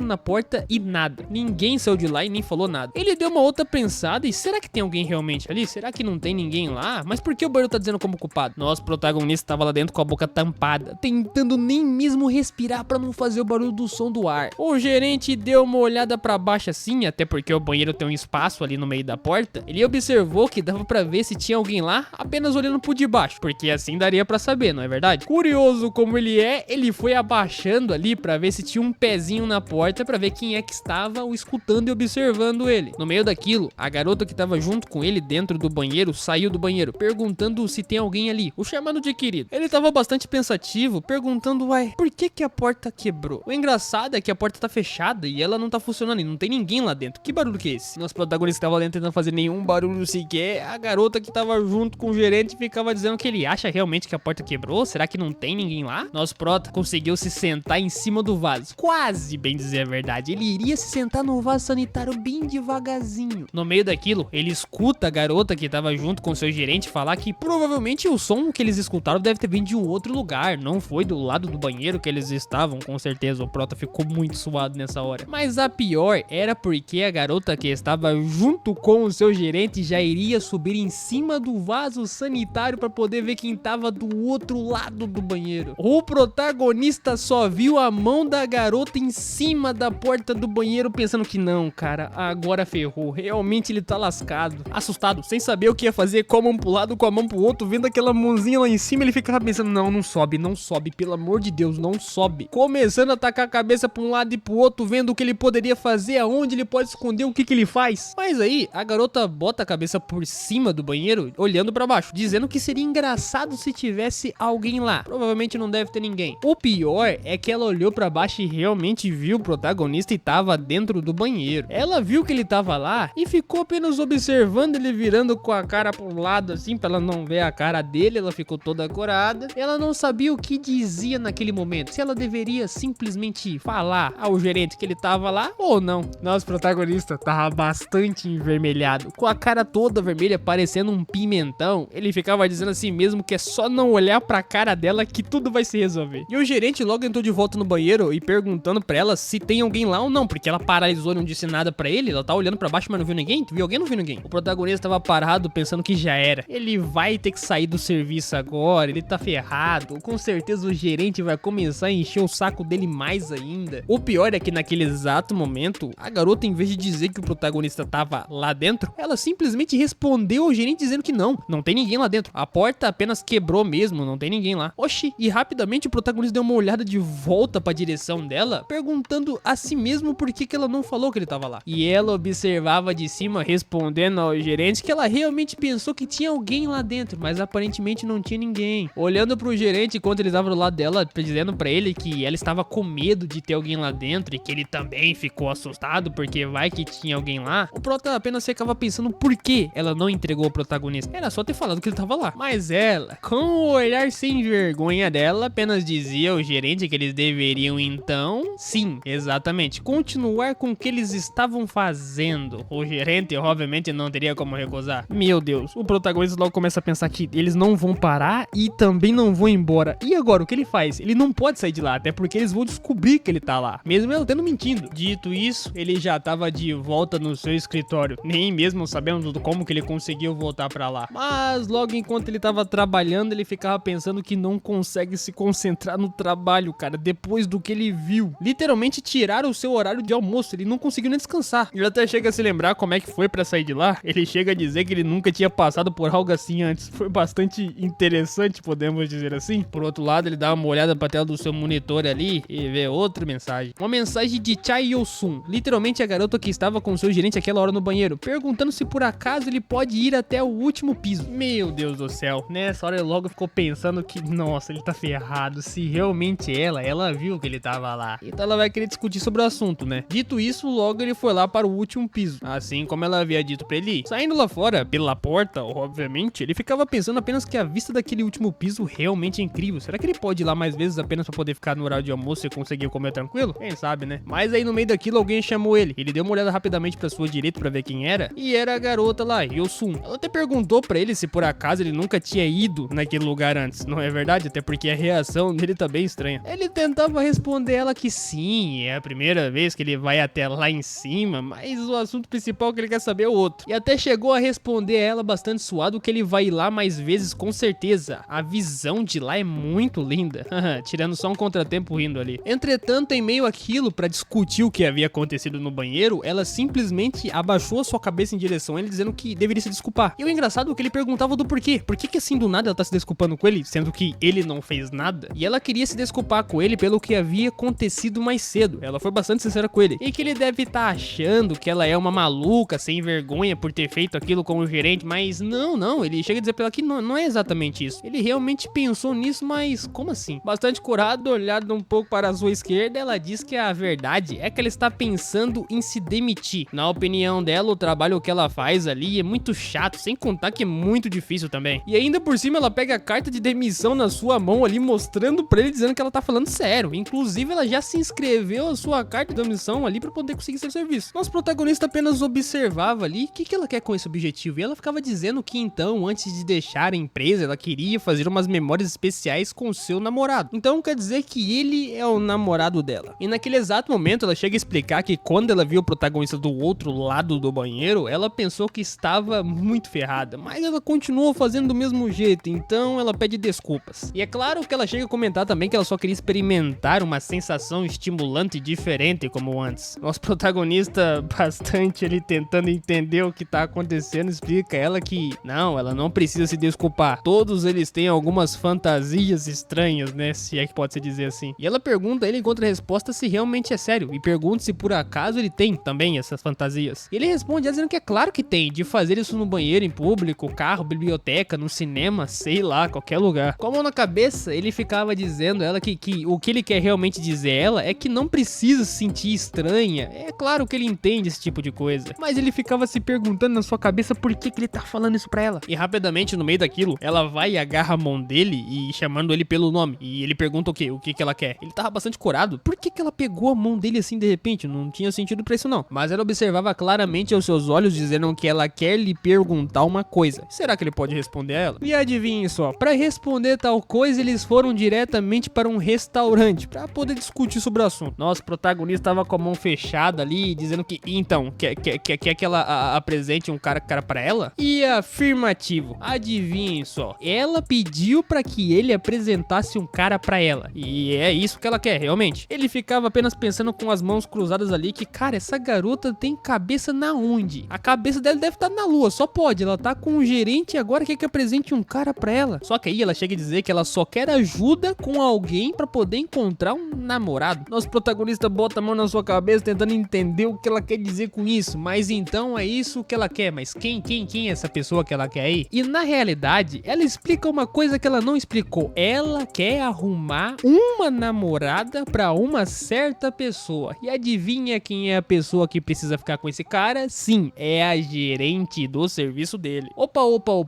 na porta e nada. Ninguém saiu de lá e nem falou nada. Ele deu uma outra pensada e será que tem alguém realmente ali? Será que não tem ninguém lá? Mas por que o banheiro tá dizendo como culpado? Nosso protagonista tava lá dentro com a boca tampada, tentando nem mesmo respirar pra não fazer o barulho do som do ar. O gerente deu uma olhada pra baixo assim, até porque o banheiro tem um espaço ali no meio da porta. Ele observou que dava pra ver se tinha alguém lá, apenas olhando por debaixo, porque assim daria pra saber, não é verdade? Curioso como ele é, ele foi abaixando ali pra ver se tinha um pezinho na porta, pra ver quem é que estava o escutando e observando ele. No meio daquilo, a garota que tava junto com ele dentro do banheiro saiu do banheiro, perguntando se tem alguém ali, o chamando de querido. Ele tava bastante pensativo, perguntando, uai, por que a porta quebrou? O engraçado é que a porta tá fechada e ela não tá funcionando e não tem ninguém lá dentro. Que barulho que é esse? Nosso protagonista tava lá tentando fazer nenhum barulho sequer, a garota que tava junto com o gerente ficava dizendo que ele acha realmente que a porta quebrou. Será que não tem ninguém lá? Nosso prota conseguiu se sentar em cima do vaso. Quase, bem dizer a verdade. Ele iria se sentar no vaso sanitário bem devagarzinho. No meio daquilo, ele escuta a garota que tava junto com seu gerente falar que provavelmente o som que eles escutaram deve ter vindo de um outro lugar. Não foi do lado do banheiro que eles estavam, com certeza. O prota ficou muito suado nessa hora. Mas a pior era porque a garota que estava junto com o seu gerente já iria subir em cima do vaso sanitário para poder ver quem tava do outro lado do banheiro. O protagonista só viu a mão da garota em cima da porta do banheiro, pensando que não, cara, agora ferrou. Realmente ele tá lascado. Assustado, sem saber o que ia fazer, com a mão pro lado, com a mão pro outro, vendo aquela mãozinha lá em cima, ele ficava pensando, não sobe, pelo amor de Deus, não sobe. Começando a tacar a cabeça pra um lado e pro outro, vendo o que ele poderia fazer, aonde ele pode esconder, o que ele faz. Mas aí, a garota bota a cabeça por cima do banheiro, olhando pra baixo, dizendo que seria engraçado se tivesse alguém lá. Provavelmente não deve ter ninguém. O pior é que ela olhou pra baixo e realmente viu o protagonista e tava dentro do banheiro. Ela viu que ele tava lá e ficou apenas observando ele virando com a cara pro lado assim, pra ela não ver a cara dele. Ela ficou toda corada. Ela não sabia o que dizia naquele momento, se ela deveria simplesmente falar ao gerente que ele tava lá ou não. Nosso protagonista tava bastante envermelhado, com a cara toda vermelha, parecendo um pimentão. Ele ficava dizendo assim mesmo que é só não olhar pra cara dela que tudo vai se resolver. E o gerente logo entrou de volta no banheiro e perguntando pra ela se tem alguém lá ou não, porque ela paralisou e não disse nada pra ele. Ela tá olhando pra baixo, mas não viu ninguém. Tu viu alguém? Não viu ninguém. O protagonista tava parado pensando que já era. Ele vai ter que sair do serviço agora, ele tá ferrado. Com certeza o gerente vai começar a encher o saco dele mais ainda. O pior é que naquele exato momento, a garota, em vez de dizer que o protagonista tava lá dentro, ela simplesmente respondeu ao gerente dizendo que não tem ninguém lá dentro. A porta apenas quebrou mesmo, não tem ninguém lá. Oxi, e rapidamente o protagonista deu uma olhada de volta pra direção dela, perguntando a si mesmo por que ela não falou que ele tava lá. E ela observava de cima, respondendo ao gerente que ela realmente pensou que tinha alguém lá dentro, mas aparentemente não tinha ninguém. Olhando pro gerente enquanto ele tava do lado dela, dizendo pra ele que ela estava com medo de ter alguém lá dentro e que ele também ficou assustado porque vai que tinha alguém lá, o prota apenas ficava pensando por que ela não entregou o protagonista. Era só ter falado que ele tava lá. Mas ela, com o olhar sem vergonha dela, apenas dizia ao gerente que eles deveriam então, sim, exatamente, continuar com o que eles estavam fazendo. O gerente obviamente não teria como recusar. Meu Deus, o protagonista logo começa a pensar que eles não vão parar e também não vão embora. E agora, o que ele faz? Ele não pode sair de lá, até porque eles vão descobrir que ele tá lá, mesmo ele tendo mentindo. Dito isso, ele já tava de volta no seu escritório, nem mesmo sabendo como que ele conseguiu voltar pra lá. Mas logo enquanto ele tava trabalhando, ele ficava pensando que não consegue se concentrar no trabalho, cara, depois do que ele viu. Literalmente tiraram o seu horário de almoço, ele não conseguiu nem descansar. Ele até chega a se lembrar como é que foi pra sair de lá. Ele chega a dizer que ele nunca tinha passado por algo assim antes. Foi bastante interessante, podemos dizer assim. Por outro lado, ele dá uma olhada pra tela do seu monitor ali e vê outra mensagem. Uma mensagem de Chai Yosun, literalmente a garota que estava com o seu gerente aquela hora no banheiro, perguntando se por acaso ele pode ir até o último piso. Meu Deus do céu, nessa hora ele logo ficou pensando que, nossa, ele tá ferrado. Se realmente ela viu que ele tava lá, então ela vai querer discutir sobre o assunto, né? Dito isso, logo ele foi lá para o último piso, assim como ela havia dito pra ele ir. Saindo lá fora, pela porta, obviamente, ele ficava pensando apenas que a vista daquele aquele último piso realmente é incrível. Será que ele pode ir lá mais vezes apenas pra poder ficar no horário de almoço e conseguir comer tranquilo? Quem sabe, né? Mas aí no meio daquilo alguém chamou ele. Ele deu uma olhada rapidamente pra sua direita pra ver quem era, e era a garota lá, Yosun. Ela até perguntou pra ele se por acaso ele nunca tinha ido naquele lugar antes. Não é verdade? Até porque a reação dele tá bem estranha. Ele tentava responder ela que sim, é a primeira vez que ele vai até lá em cima, mas o assunto principal que ele quer saber é o outro. E até chegou a responder a ela bastante suado que ele vai ir lá mais vezes com certeza. A visão de lá é muito linda. Tirando só um contratempo rindo ali. Entretanto, em meio àquilo, pra discutir o que havia acontecido no banheiro, ela simplesmente abaixou a sua cabeça em direção a ele, dizendo que deveria se desculpar. E o engraçado é que ele perguntava do porquê. Por que assim do nada ela tá se desculpando com ele, sendo que ele não fez nada? E ela queria se desculpar com ele pelo que havia acontecido mais cedo. Ela foi bastante sincera com ele. E que ele deve estar achando que ela é uma maluca, sem vergonha por ter feito aquilo com o gerente, mas não, ele chega a dizer pra ela que não é exatamente isso. Ele realmente pensou nisso, mas como assim? Bastante curado, olhado um pouco para a sua esquerda, ela diz que a verdade é que ela está pensando em se demitir. Na opinião dela, o trabalho que ela faz ali é muito chato, sem contar que é muito difícil também. E ainda por cima ela pega a carta de demissão na sua mão ali, mostrando pra ele, dizendo que ela tá falando sério. Inclusive ela já se inscreveu a sua carta de demissão ali pra poder conseguir seu serviço. Nosso protagonista apenas observava ali o que ela quer com esse objetivo. E ela ficava dizendo que então, antes de deixar a empresa, ela queria fazer umas memórias especiais com o seu namorado. Então quer dizer que ele é o namorado dela. E naquele exato momento ela chega a explicar que quando ela viu o protagonista do outro lado do banheiro, ela pensou que estava muito ferrada, mas ela continuou fazendo do mesmo jeito, então ela pede desculpas. E é claro que ela chega a comentar também que ela só queria experimentar uma sensação estimulante e diferente como antes. Nosso protagonista, bastante ele tentando entender o que tá acontecendo, explica a ela que ela não precisa se desculpar. Todos eles têm algumas fantasias estranhas, né, se é que pode se dizer assim. E ela pergunta a ele em contra-resposta se realmente é sério, e pergunta se por acaso ele tem também essas fantasias. E ele responde dizendo que é claro que tem, de fazer isso no banheiro em público, carro, biblioteca, no cinema, sei lá, qualquer lugar. Com a mão na cabeça, ele ficava dizendo a ela que o que ele quer realmente dizer a ela é que não precisa se sentir estranha. É claro que ele entende esse tipo de coisa, mas ele ficava se perguntando na sua cabeça por que ele tá falando isso pra ela. E rapidamente, no meio daquilo, ela vai e agarra a mão dele e chamando ele pelo nome. E ele pergunta o que ela quer. Ele tava bastante corado. Por que ela pegou a mão dele assim de repente? Não tinha sentido pra isso não. Mas ela observava claramente aos seus olhos dizendo que ela quer lhe perguntar uma coisa. Será que ele pode responder a ela? E adivinhe só, pra responder tal coisa, eles foram diretamente para um restaurante pra poder discutir sobre o assunto. Nosso protagonista tava com a mão fechada ali, dizendo que então, quer que ela apresente um cara pra ela? E afirmativo. Adivinhem só, ela pediu pra que ele apresentasse um cara pra ela. E é isso que ela quer, realmente. Ele ficava apenas pensando com as mãos cruzadas ali que, cara, essa garota tem cabeça na onde? A cabeça dela deve estar na lua, só pode. Ela tá com um gerente e agora quer que apresente um cara pra ela. Só que aí ela chega a dizer que ela só quer ajuda com alguém pra poder encontrar um namorado. Nosso protagonista bota a mão na sua cabeça tentando entender o que ela quer dizer com isso. Mas então é isso que ela quer. Mas quem é essa pessoa que ela quer aí? E na realidade, ela explica uma coisa que ela não explicou. Ela quer arrumar uma namorada pra uma certa pessoa. E adivinha quem é a pessoa que precisa ficar com esse cara? Sim, é a gerente do serviço dele. Opa,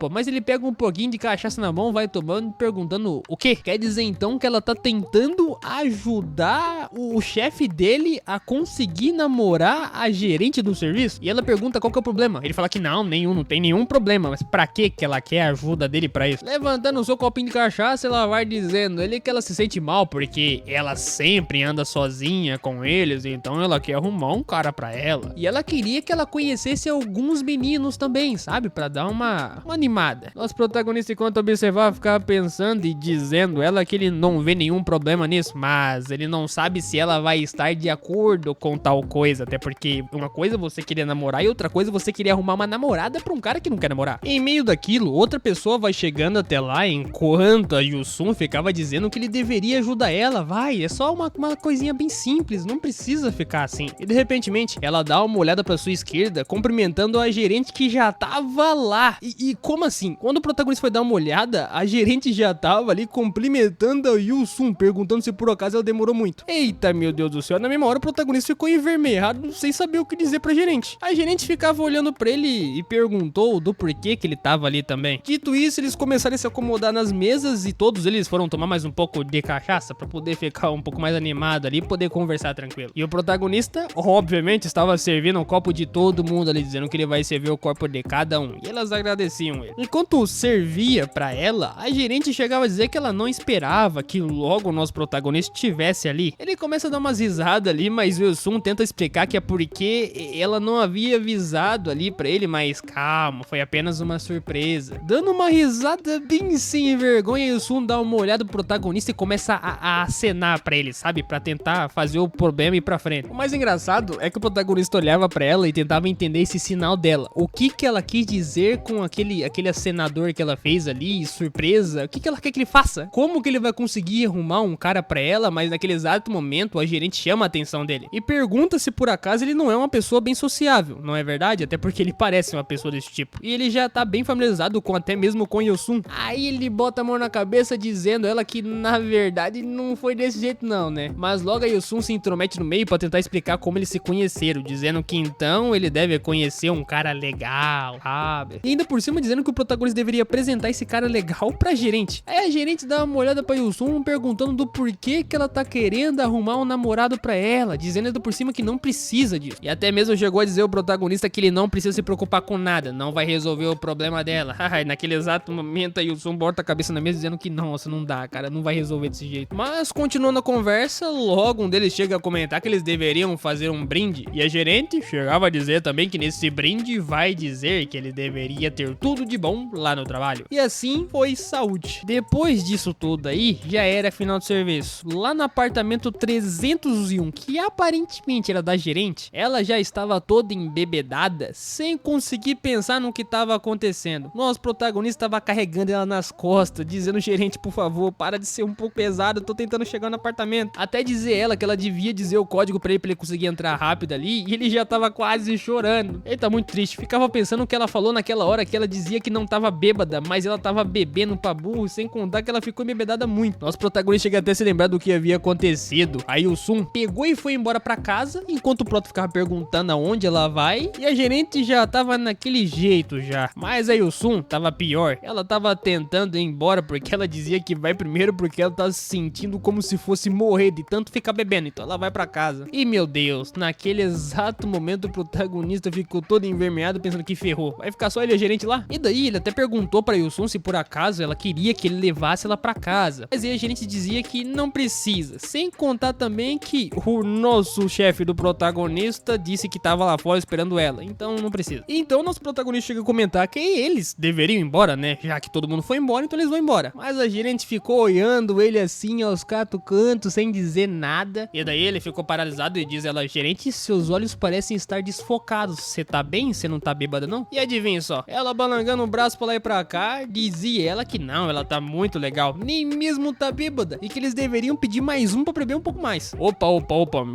mas ele pega um pouquinho de cachaça na mão, vai tomando, perguntando o quê? Quer dizer então que ela tá tentando ajudar o chefe dele a conseguir namorar a gerente do serviço? E ela pergunta qual que é o problema. Ele fala que não tem nenhum problema, mas pra que ela quer a ajuda dele pra isso? Levantando o seu copinho de cachaça, ela vai dizendo ele que ela se sente mal porque ela sempre anda sozinha com eles, então ela quer arrumar um cara pra ela. E ela queria que ela conhecesse alguns meninos também, sabe? Pra dar uma animada. Nosso protagonista, enquanto observava, ficava pensando e dizendo ela que ele não vê nenhum problema nisso, mas ele não sabe se ela vai estar de acordo com tal coisa, até porque uma coisa você queria namorar e outra coisa você queria arrumar uma namorada pra um cara que não quer namorar. Em meio daquilo, outra pessoa vai chegando até lá, enquanto a Yusun ficava dizendo que ele deveria ajudar ela. Vai, é só uma coisinha bem simples, não precisa ficar assim. E de repentemente, ela dá uma olhada pra sua esquerda, cumprimentando a gerente que já tava lá. E como assim? Quando o protagonista foi dar uma olhada, a gerente já tava ali cumprimentando a Yusun, perguntando se por acaso ela demorou muito. Eita, meu Deus do céu, na mesma hora o protagonista ficou envermelhado, sem saber o que dizer pra gerente. A gerente ficava olhando pra ele e perguntou do porquê que ele tava ali também. Dito isso, eles começaram começaram a se acomodar nas mesas e todos eles foram tomar mais um pouco de cachaça pra poder ficar um pouco mais animado ali e poder conversar tranquilo. E o protagonista, obviamente, estava servindo um copo de todo mundo ali, dizendo que ele vai servir o copo de cada um. E elas agradeciam ele. Enquanto servia pra ela, a gerente chegava a dizer que ela não esperava que logo o nosso protagonista estivesse ali. Ele começa a dar umas risadas ali, mas o Yosun tenta explicar que é porque ela não havia avisado ali pra ele, mas calma, foi apenas uma surpresa. Dando uma risada bem sem vergonha, Yosun dá uma olhada pro protagonista e começa a acenar pra ele, sabe? Pra tentar fazer o problema ir pra frente. O mais engraçado é que o protagonista olhava pra ela e tentava entender esse sinal dela. O que ela quis dizer com aquele acenador que ela fez ali, surpresa? O que ela quer que ele faça? Como que ele vai conseguir arrumar um cara pra ela, mas naquele exato momento a gerente chama a atenção dele e pergunta se por acaso ele não é uma pessoa bem sociável, não é verdade? Até porque ele parece uma pessoa desse tipo. E ele já tá bem familiarizado com até mesmo com Yosun. Aí ele bota a mão na cabeça dizendo ela que na verdade não foi desse jeito não, né? Mas logo a Yosun se intromete no meio pra tentar explicar como eles se conheceram, dizendo que então ele deve conhecer um cara legal, sabe? E ainda por cima dizendo que o protagonista deveria apresentar esse cara legal pra gerente. Aí a gerente dá uma olhada pra Yosun perguntando do porquê que ela tá querendo arrumar um namorado pra ela, dizendo ainda por cima que não precisa disso. E até mesmo chegou a dizer o protagonista que ele não precisa se preocupar com nada, não vai resolver o problema dela. E naquele exato momento a Yosun bota a cabeça na mesa dizendo que não, você não dá, cara, não vai resolver desse jeito. Mas continuando a conversa, logo um deles chega a comentar que eles deveriam fazer um brinde. E a gerente chegava a dizer também que nesse brinde vai dizer que ele deveria ter tudo de bom lá no trabalho. E assim foi saúde. Depois disso tudo aí, já era final de serviço. Lá no apartamento 301, que aparentemente era da gerente, ela já estava toda embebedada, sem conseguir pensar no que estava acontecendo. Nosso protagonista estava carregando ela nas costas, dizendo: gerente, por favor, para de ser um pouco pesado, eu tô tentando chegar no apartamento. Até dizer ela que ela devia dizer o código pra ele conseguir entrar rápido ali, e ele já tava quase chorando. Ele tá muito triste, ficava pensando o que ela falou naquela hora, que ela dizia que não tava bêbada, mas ela tava bebendo pra burro, sem contar que ela ficou embebedada muito. Nosso protagonista chega até a se lembrar do que havia acontecido. Aí o Sun pegou e foi embora pra casa, enquanto o Proto ficava perguntando aonde ela vai, e a gerente já tava naquele jeito já. Mas aí o Sun tava pior, ela tava tentando ir embora porque ela dizia que vai primeiro porque ela tá se sentindo como se fosse morrer de tanto ficar bebendo, então ela vai pra casa. E meu Deus, naquele exato momento o protagonista ficou todo envermelhado pensando que ferrou, vai ficar só ele e a gerente lá? E daí ele até perguntou pra Yosun se por acaso ela queria que ele levasse ela pra casa, mas aí a gerente dizia que não precisa, sem contar também que o nosso chefe do protagonista disse que tava lá fora esperando ela, então não precisa. Então nosso protagonista chega a comentar que eles deveriam ir embora, né, já que todo mundo foi embora, então eles vão embora. Mas a gerente ficou olhando ele assim aos cantos sem dizer nada, e daí ele ficou paralisado e diz ela: gerente, seus olhos parecem estar desfocados, você tá bem? Você não tá bêbada não? E adivinha só, ela balangando o braço pra lá e pra cá, dizia ela que não, ela tá muito legal, nem mesmo tá bêbada, e que eles deveriam pedir mais um pra beber um pouco mais. Opa,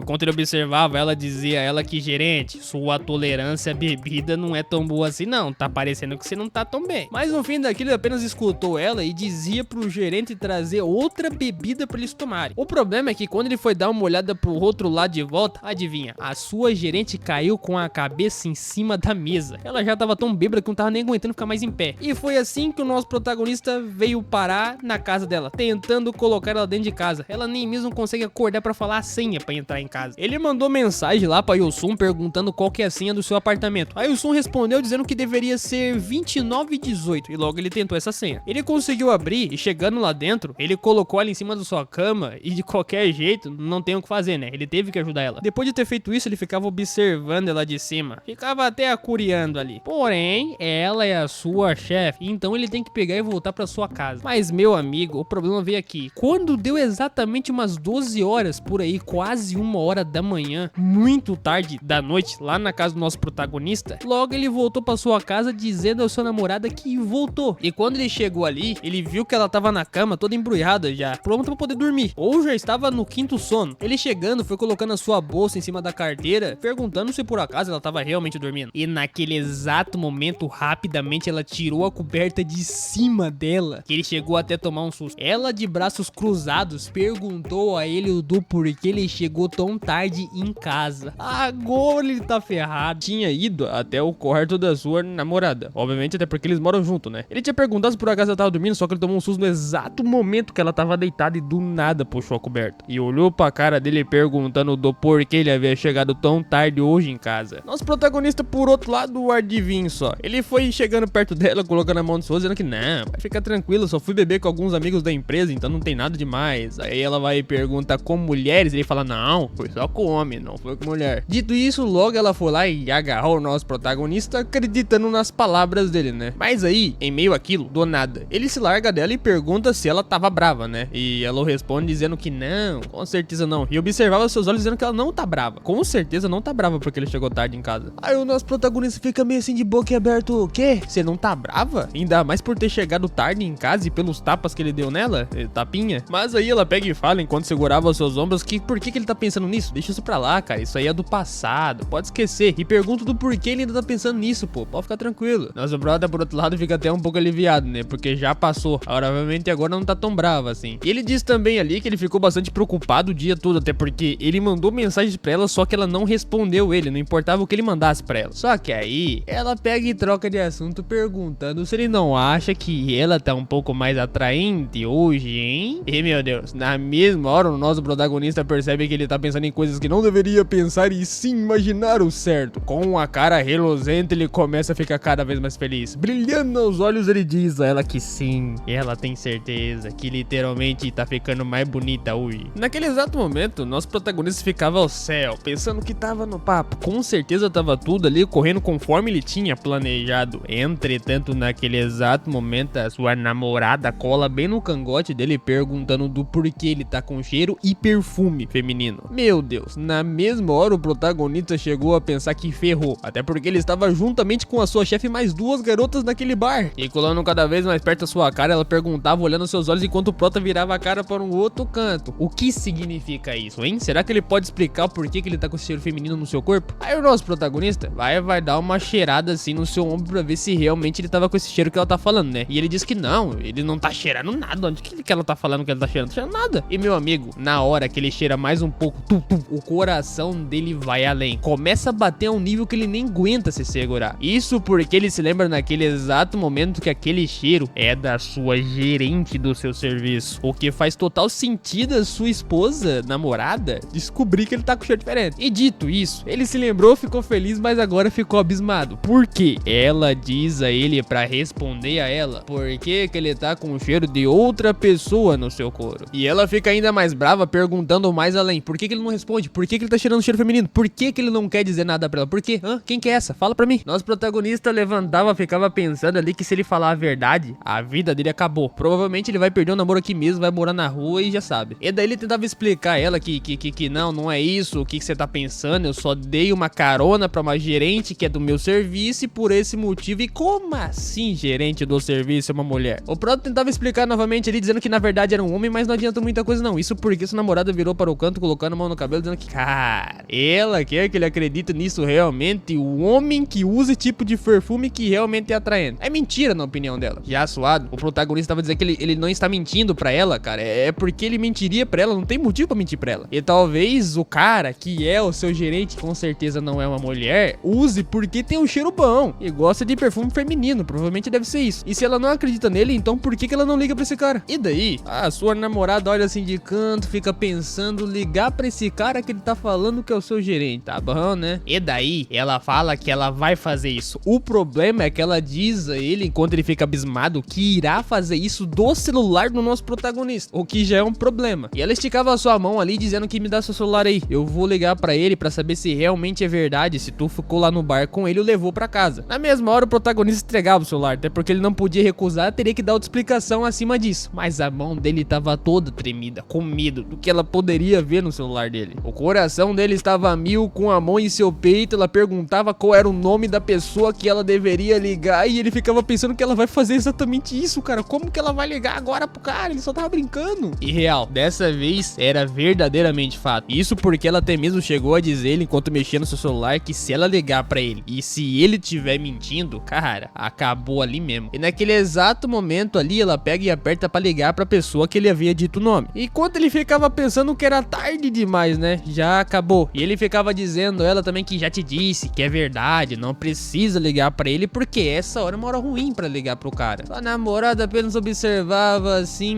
enquanto ele observava, ela dizia a ela que: gerente, sua tolerância à bebida não é tão boa assim não, tá parecendo que você não tá tão bem. Mas no fim daquilo ele apenas escutou ela e dizia pro gerente trazer outra bebida pra eles tomarem. O problema é que quando ele foi dar uma olhada pro outro lado de volta, adivinha, a sua gerente caiu com a cabeça em cima da mesa. Ela já tava tão bêbada que não tava nem aguentando ficar mais em pé. E foi assim que o nosso protagonista veio parar na casa dela, tentando colocar ela dentro de casa. Ela nem mesmo consegue acordar pra falar a senha pra entrar em casa. Ele mandou mensagem lá pra Yosun perguntando qual que é a senha do seu apartamento. Aí Yosun respondeu dizendo que deveria ser 2918 e logo ele tentou essa senha. Ele conseguiu abrir e chegando lá dentro, ele colocou ela em cima da sua cama e de qualquer jeito, não tem o que fazer, né? Ele teve que ajudar ela. Depois de ter feito isso, ele ficava observando ela de cima. Ficava até acuriando ali. Porém, ela é a sua chefe, então ele tem que pegar e voltar pra sua casa. Mas, meu amigo, o problema veio aqui. Quando deu exatamente umas 12 horas por aí, quase 1 hora da manhã, muito tarde da noite, lá na casa do nosso protagonista, logo ele voltou pra sua casa dizendo à sua namorada que voltou. E quando ele chegou ali, ele viu que ela tava na cama toda embrulhada já, pronta pra poder dormir. Ou já estava no quinto sono. Ele chegando, foi colocando a sua bolsa em cima da carteira, perguntando se por acaso ela tava realmente dormindo. E naquele exato momento, rapidamente ela tirou a coberta de cima dela, que ele chegou até tomar um susto. Ela, de braços cruzados, perguntou a ele do porquê ele chegou tão tarde em casa. Agora ele tá ferrado. Tinha ido até o quarto da sua namorada, obviamente até porque eles moram junto, né? Ele tinha perguntado perguntar se por acaso ela tava dormindo, só que ele tomou um susto no exato momento que ela tava deitada e do nada puxou a coberta. E olhou pra cara dele perguntando do porquê ele havia chegado tão tarde hoje em casa. Nosso protagonista, por outro lado, adivinha só. Ele foi chegando perto dela, colocando a mão no seu rosto, dizendo que não, vai ficar tranquilo, só fui beber com alguns amigos da empresa, então não tem nada demais. Aí ela vai e pergunta com mulheres, e ele fala, não, foi só com homem, não foi com mulher. Dito isso, logo ela foi lá e agarrou o nosso protagonista, acreditando nas palavras dele, né? Mas aí, em meio àquilo, do nada, ele se larga dela e pergunta se ela tava brava, né? E ela responde dizendo que não, com certeza não. E observava seus olhos dizendo que ela não tá brava. Com certeza não tá brava porque ele chegou tarde em casa. Aí o nosso protagonista fica meio assim de boca aberta, o quê? Você não tá brava? Ainda mais por ter chegado tarde em casa e pelos tapas que ele deu nela? Tapinha. Mas aí ela pega e fala, enquanto segurava os seus ombros, que por que ele tá pensando nisso? Deixa isso pra lá, cara. Isso aí é do passado. Pode esquecer. E pergunta do porquê ele ainda tá pensando nisso, pô. Pode ficar tranquilo. Nosso brother, por outro lado, fica até um pouco aliviado, né? Porque já passou. Obviamente agora não tá tão bravo assim. E ele diz também ali que ele ficou bastante preocupado o dia todo, até porque ele mandou mensagens pra ela, só que ela não respondeu ele. Não importava o que ele mandasse pra ela. Só que aí, ela pega e troca de assunto perguntando se ele não acha que ela tá um pouco mais atraente hoje, hein? E meu Deus, na mesma hora o nosso protagonista percebe que ele tá pensando em coisas que não deveria pensar e sim imaginar o certo. Com a cara reluzente, ele começa a ficar cada vez mais feliz. Brilhando nos olhos, ele diz a ela que sim, ela tem certeza que literalmente tá ficando mais bonita hoje. Naquele exato momento, nosso protagonista ficava ao céu, pensando que tava no papo. Com certeza tava tudo ali correndo conforme ele tinha planejado. Entretanto, naquele exato momento, a sua namorada cola bem no cangote dele perguntando do porquê ele tá com cheiro e perfume feminino. Meu Deus, na mesma hora o protagonista chegou a pensar que ferrou, até porque ele estava juntamente com a sua chefe e mais duas garotas naquele bar. E colando cada vez mais perto da sua cara, ela perguntava olhando seus olhos enquanto o prota virava a cara para um outro canto. O que significa isso, hein? Será que ele pode explicar o porquê que ele tá com esse cheiro feminino no seu corpo? Aí o nosso protagonista vai dar uma cheirada assim no seu ombro pra ver se realmente ele tava com esse cheiro que ela tá falando, né? E ele diz que não, ele não tá cheirando nada. Onde que ela tá falando que ele tá cheirando? Não tá cheirando nada. E meu amigo, na hora que ele cheira mais um pouco, o coração dele vai além. Começa a bater a um nível que ele nem aguenta se segurar. Isso porque ele se lembra naquele exato momento que aquele cheiro é da sua gerente do seu serviço. O que faz total sentido a sua esposa, namorada, descobrir que ele tá com cheiro diferente. E dito isso, ele se lembrou, ficou feliz, mas agora ficou abismado. Por quê? Ela diz a ele pra responder a ela por que ele tá com o cheiro de outra pessoa no seu couro. E ela fica ainda mais brava, perguntando mais além. Por que ele não responde? Por que ele tá cheirando cheiro feminino? Por que ele não quer dizer nada pra ela? Por quê? Quem que é essa? Fala pra mim. Nosso protagonista levantava, ficava pensando ali que se ele falar a verdade, a vida dele acabou. Provavelmente ele vai perder o namoro aqui mesmo, vai morar na rua e já sabe. E daí ele tentava explicar a ela que não é isso, o que você tá pensando, eu só dei uma carona pra uma gerente que é do meu serviço e por esse motivo. E como assim gerente do serviço é uma mulher? O Proto tentava explicar novamente ali, dizendo que na verdade era um homem, mas não adianta muita coisa não. Isso porque sua namorada virou para o canto, colocando a mão no cabelo, dizendo que, cara, ela quer que ele acredite nisso realmente, o homem que usa esse tipo de perfume que realmente é atraente. É mentira na opinião dela. Já suado, o protagonista tava dizendo que ele não está mentindo pra ela, cara, é porque ele mentiria pra ela, não tem motivo pra mentir pra ela. E talvez o cara que é o seu gerente, com certeza não é uma mulher, use porque tem um cheiro bom e gosta de perfume feminino, provavelmente deve ser isso. E se ela não acredita nele, então por que ela não liga pra esse cara? E daí, a sua namorada olha assim de canto, fica pensando ligar pra esse cara que ele tá falando que é o seu gerente, tá bom, né? E daí, ela fala que ela vai fazer isso. O problema é que ela diz a ele, enquanto ele fica abismado, que irá fazer isso do celular do nosso protagonista, o que já é um problema. E ela esticava a sua mão ali, dizendo que me dá seu celular aí, eu vou ligar pra ele pra saber se realmente é verdade, se tu ficou lá no bar com ele e o levou pra casa. Na mesma hora, o protagonista entregava o celular, até porque ele não podia recusar, teria que dar outra explicação acima disso. Mas a mão dele tava toda tremida, com medo do que ela poderia ver no celular dele. O coração dele estava a mil, com a mão em seu peito. Ela perguntava qual era o nome da pessoa que ela deveria ligar e ele ficava pensando que ela vai fazer exatamente isso, cara. Como que ela vai ligar agora pro cara? Ele só tava brincando. E real, dessa vez era verdadeiramente fato. Isso porque ela até mesmo chegou a dizer ele, enquanto mexia no seu celular, que se ela ligar pra ele e se ele tiver mentindo, cara, acabou ali mesmo. E naquele exato momento ali, ela pega e aperta pra ligar pra pessoa que ele havia dito o nome. Enquanto ele ficava pensando que era tarde demais, né? Já acabou. E ele ficava dizendo ela também que já te disse que é verdade, não precisa ligar pra ele porque essa hora é uma hora ruim pra ligar pro cara. Sua namorada apenas observava assim,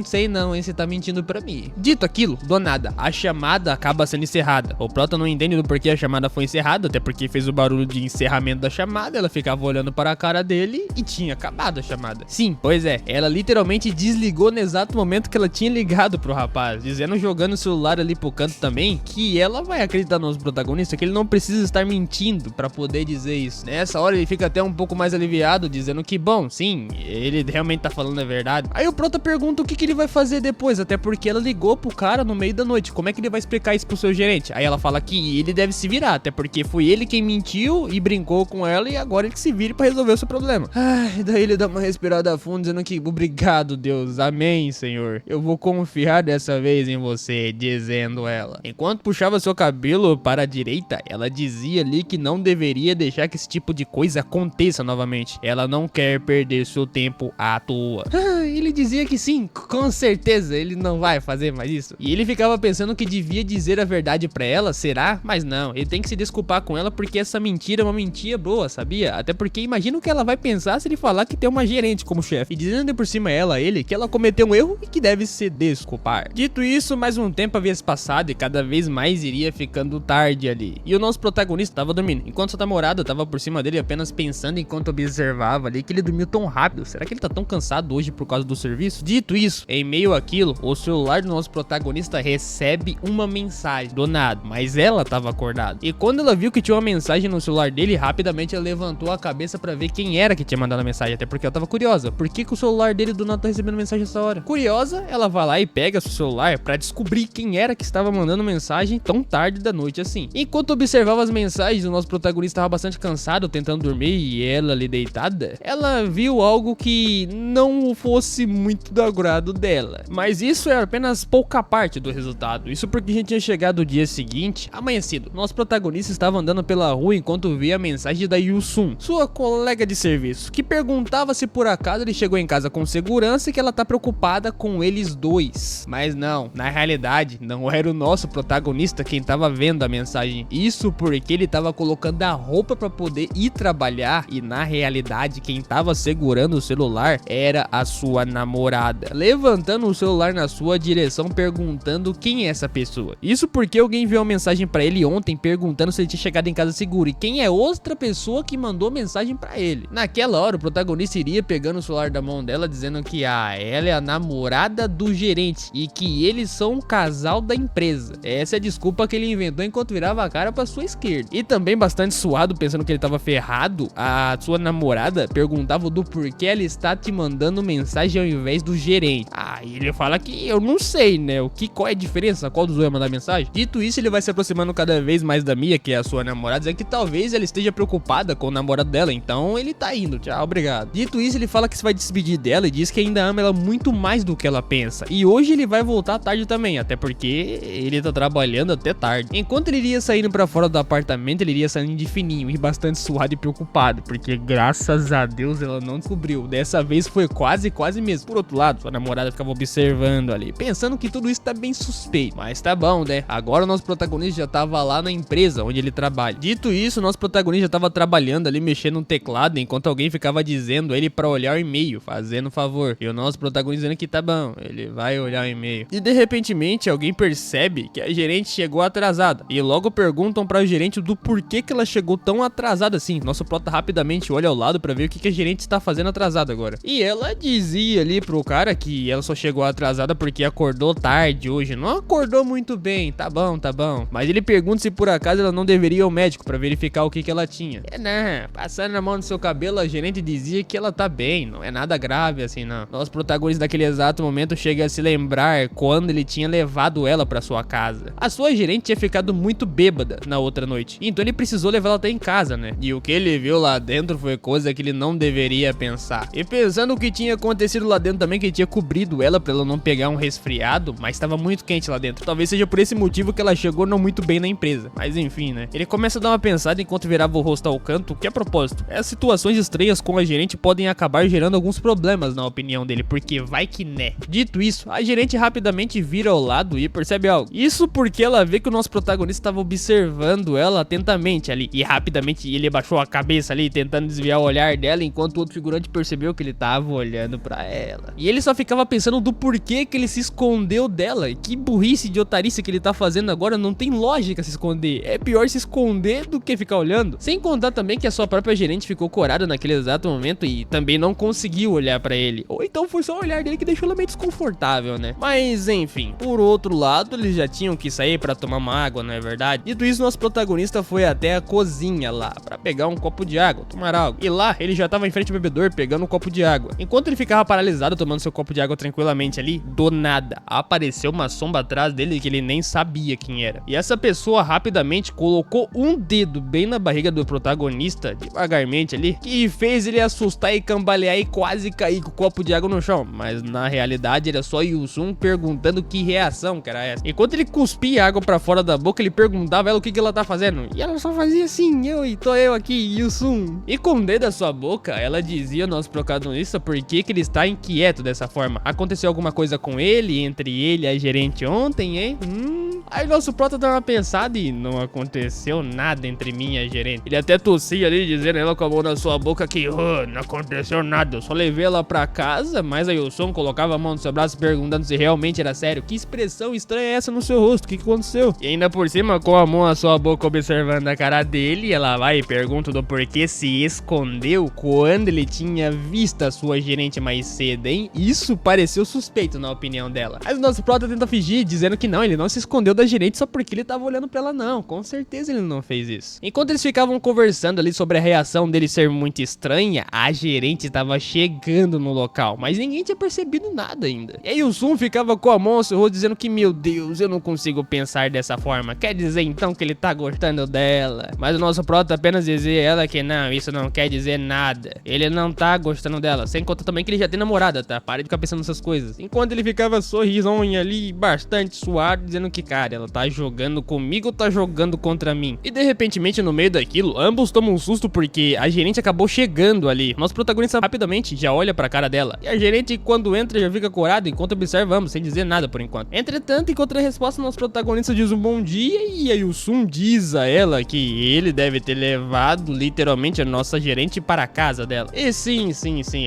sei não, hein, você tá mentindo pra mim. Dito aquilo, do nada, a chamada acaba sendo encerrada. O Prota não entende do porquê a chamada foi encerrada, até porque fez o barulho de encerramento da chamada, ela ficava olhando para a cara dele e tinha acabado a chamada. Sim, pois é, ela literalmente desligou no exato momento que ela tinha ligado pro rapaz, dizendo, jogando o celular ali pro canto também, que ela vai acreditar nos protagonistas, que ele não precisa estar mentindo pra poder dizer isso. Nessa hora ele fica até um pouco mais aliviado, dizendo que, bom, sim, ele realmente tá falando a verdade. Aí o Prota pergunta o que ele vai fazer depois, até porque ela ligou pro cara no meio da noite, como é que ele vai explicar isso pro seu gerente? Aí ela fala que ele deve se virar, até porque foi ele quem mentiu e brincou com ela e agora ele que se vire pra resolver o seu problema. Ai, daí ele dá uma respirada fundo, dizendo que, obrigado Deus, amém Senhor, eu vou confiar dessa vez em você, dizendo ela. Enquanto puxava seu cabelo para a direita, ela dizia ali que não deveria deixar que esse tipo de coisa aconteça novamente. Ela não quer perder seu tempo à toa. Ele dizia que sim, com certeza ele não vai fazer mais isso. E ele ficava pensando que devia dizer a verdade pra ela, será? Mas não, ele tem que se desculpar com ela porque essa mentira é uma mentira boa, sabia? Até porque imagina o que ela vai pensar se ele falar que tem uma gerente como chefe. E dizendo por cima ele que ela cometeu um erro e que deve se desculpar. Dito isso, mais um tempo havia se passado e cada vez mais iria ficando tarde ali. E o nosso protagonista tava dormindo, enquanto sua namorada tava por cima dele apenas pensando enquanto observava ali que ele dormiu tão rápido. Será que ele tá tão cansado hoje por causa do serviço? Dito isso, em meio àquilo, o celular do nosso protagonista recebe uma mensagem do nada, mas ela tava acordada. E quando ela viu que tinha uma mensagem no celular dele, rapidamente ela levantou a cabeça pra ver quem era que tinha mandado a mensagem, até porque ela tava curiosa. Por que o celular dele do nada tá recebendo mensagem essa hora? Curiosa, ela vai lá e pega seu celular pra descobrir quem era que estava mandando mensagem tão tarde da noite assim. Enquanto observava as mensagens, o nosso protagonista estava bastante cansado, tentando dormir, e ela ali deitada, ela viu algo que não fosse muito do agrado dela. Mas isso era apenas pouca parte do resultado. Isso porque a gente tinha chegado o dia seguinte, amanhecido. Nosso protagonista estava andando pela rua enquanto via a mensagem da Yusun, sua colega de serviço, que perguntava se por acaso ele chegou em casa com segurança e que ela tá preocupada com eles dois. Mas não, na realidade, não era o nosso protagonista quem tava vendo a mensagem. Isso porque ele tava colocando a roupa pra poder ir trabalhar e na realidade quem tava segurando o celular era a sua namorada, levantando o celular na sua direção perguntando quem é essa pessoa. Isso porque alguém enviou uma mensagem pra ele ontem perguntando se ele tinha chegado em casa seguro e quem é outra pessoa que mandou mensagem pra ele. Naquela hora o protagonista iria pegando o celular da mão dela dizendo que ela é a namorada do gerente e que eles são um casal da empresa. Essa é a desculpa que ele inventou enquanto virava a cara pra sua esquerda. E também bastante suado, pensando que ele tava ferrado, a sua namorada perguntava do porquê ela está te mandando mensagem ao invés do gerente. E ele fala que eu não sei, né, qual é a diferença, qual dos dois ia mandar mensagem. Dito isso, ele vai se aproximando cada vez mais da Mia, que é a sua namorada, dizendo que talvez ela esteja preocupada com o namorado dela, então ele tá indo, tchau, obrigado. Dito isso, ele fala que se vai despedir dela e diz que ainda ama ela muito mais do que ela pensa. E hoje ele vai voltar tarde também, até porque ele tá trabalhando até tarde. Enquanto ele iria saindo pra fora do apartamento, ele iria saindo de fininho e bastante suado e preocupado, porque graças a Deus ela não descobriu. Dessa vez foi quase mesmo. Por outro lado, sua namorada ficava observando ali, pensando que tudo isso tá bem suspeito. Mas tá bom, né? Agora o nosso protagonista já tava lá na empresa onde ele trabalha. Dito isso, o nosso protagonista já tava trabalhando ali, mexendo no teclado, enquanto alguém ficava dizendo ele pra olhar o e-mail, fazendo favor. E o nosso protagonista dizendo que tá bom, ele vai olhar o e-mail. E de repentemente alguém percebe que a gerente chegou atrasada. E logo perguntam pra gerente do porquê que ela chegou tão atrasada assim. Nosso prota rapidamente olha ao lado pra ver o que a gerente está fazendo atrasada agora. E ela dizia ali pro cara que ela só chegou atrasada porque acordou tarde hoje. Não acordou muito bem, tá bom. Mas ele pergunta se por acaso ela não deveria ir ao médico pra verificar o que ela tinha. Passando a mão no seu cabelo, a gerente dizia que ela tá bem, não é nada grave assim não. Nosso protagonista naquele exato momento chega a se lembrar quando ele tinha levado ela pra sua casa. A sua gerente tinha ficado muito bêbada na outra noite, então ele precisou levar ela até em casa, né? E o que ele viu lá dentro foi coisa que ele não deveria pensar. E pensando o que tinha acontecido lá dentro também, que ele tinha cobrido ela pra ela não pegar um resfriado, mas tava muito quente lá dentro. Talvez seja por esse motivo que ela chegou não muito bem na empresa. Mas enfim, né? Ele começa a dar uma pensada enquanto virava o rosto ao canto, que a propósito, as situações estranhas com a gerente podem acabar gerando alguns problemas na opinião dele, porque vai que né. Dito isso, a gerente rapidamente vira ao lado e percebe algo. Isso porque ela vê que o nosso protagonista estava observando ela atentamente ali, e rapidamente ele abaixou a cabeça ali, tentando desviar o olhar dela, enquanto o outro figurante percebeu que ele tava olhando pra ela. E ele só ficava pensando do porquê que ele se escondeu dela. E que burrice, idiotarice que ele tá fazendo agora, não tem lógica se esconder. É pior se esconder do que ficar olhando. Sem contar também que a sua própria gerente ficou corada naquele exato momento e também não conseguiu olhar pra ele. Ou então foi só o olhar dele que deixou ela meio desconfortável, né? Mas enfim, por outro lado, eles já tinham que sair pra tomar uma água, não é verdade? Dito isso, nosso protagonista foi até a cozinha lá pra pegar um copo de água, tomar algo. E lá, ele já tava em frente ao bebedor pegando um copo de água. Enquanto ele ficava paralisado tomando seu copo de água tranquilamente ali, do nada, apareceu uma sombra atrás dele que ele nem sabia quem era. E essa pessoa rapidamente colocou um dedo bem na barriga do protagonista, devagarmente ali, que fez ele assustar e cambalear e quase cair com o copo de água no chão. Mas na realidade era só Yusun perguntando que reação que era essa. Enquanto ele cuspia água pra fora da boca, ele perguntava ela o que ela tá fazendo. E ela só fazia assim, tô eu aqui, Yusun. E com o dedo da sua boca, ela dizia ao nosso protagonista por que ele está inquieto dessa forma. Aconteceu alguma coisa com ele, entre ele e a gerente ontem, hein? Aí nosso prota dá uma pensada e não aconteceu nada entre mim e a gerente. Ele até tossia ali, dizendo ela com a mão na sua boca que não aconteceu nada, eu só levei ela pra casa, mas aí o som colocava a mão no seu braço perguntando se realmente era sério. Que expressão estranha é essa no seu rosto? O que aconteceu? E ainda por cima, com a mão na sua boca observando a cara dele, ela vai e pergunta do porquê se escondeu quando ele tinha visto a sua gerente mais cedo, hein? Isso pareceu suspeito na opinião dela. Mas o nosso prota tenta fingir, dizendo que não, ele não se escondeu da gerente só porque ele tava olhando pra ela, não. Com certeza ele não fez isso. Enquanto eles ficavam conversando ali sobre a reação dele ser muito estranha, a gerente tava chegando no local, mas ninguém tinha percebido nada ainda. E aí o Sun ficava com a mão ao seu rosto dizendo que, meu Deus, eu não consigo pensar dessa forma. Quer dizer então que ele tá gostando dela? Mas o nosso prota apenas dizia a ela que não, isso não quer dizer nada. Ele não tá gostando dela. Sem contar também que ele já tem namorada, tá? Para de ficar pensando nessas coisas. Enquanto ele ficava sorrisonho ali, bastante suado, dizendo que, cara, ela tá jogando comigo ou tá jogando contra mim? E de repentemente, no meio daquilo, ambos tomam um susto porque a gerente acabou chegando ali. Nosso protagonista rapidamente já olha pra cara dela. E a gerente, quando entra, já fica corada enquanto observa ambos, sem dizer nada por enquanto. Entretanto, enquanto a resposta, nosso protagonista diz um bom dia e aí o Sun diz a ela que ele deve ter levado literalmente a nossa gerente para a casa dela. E sim,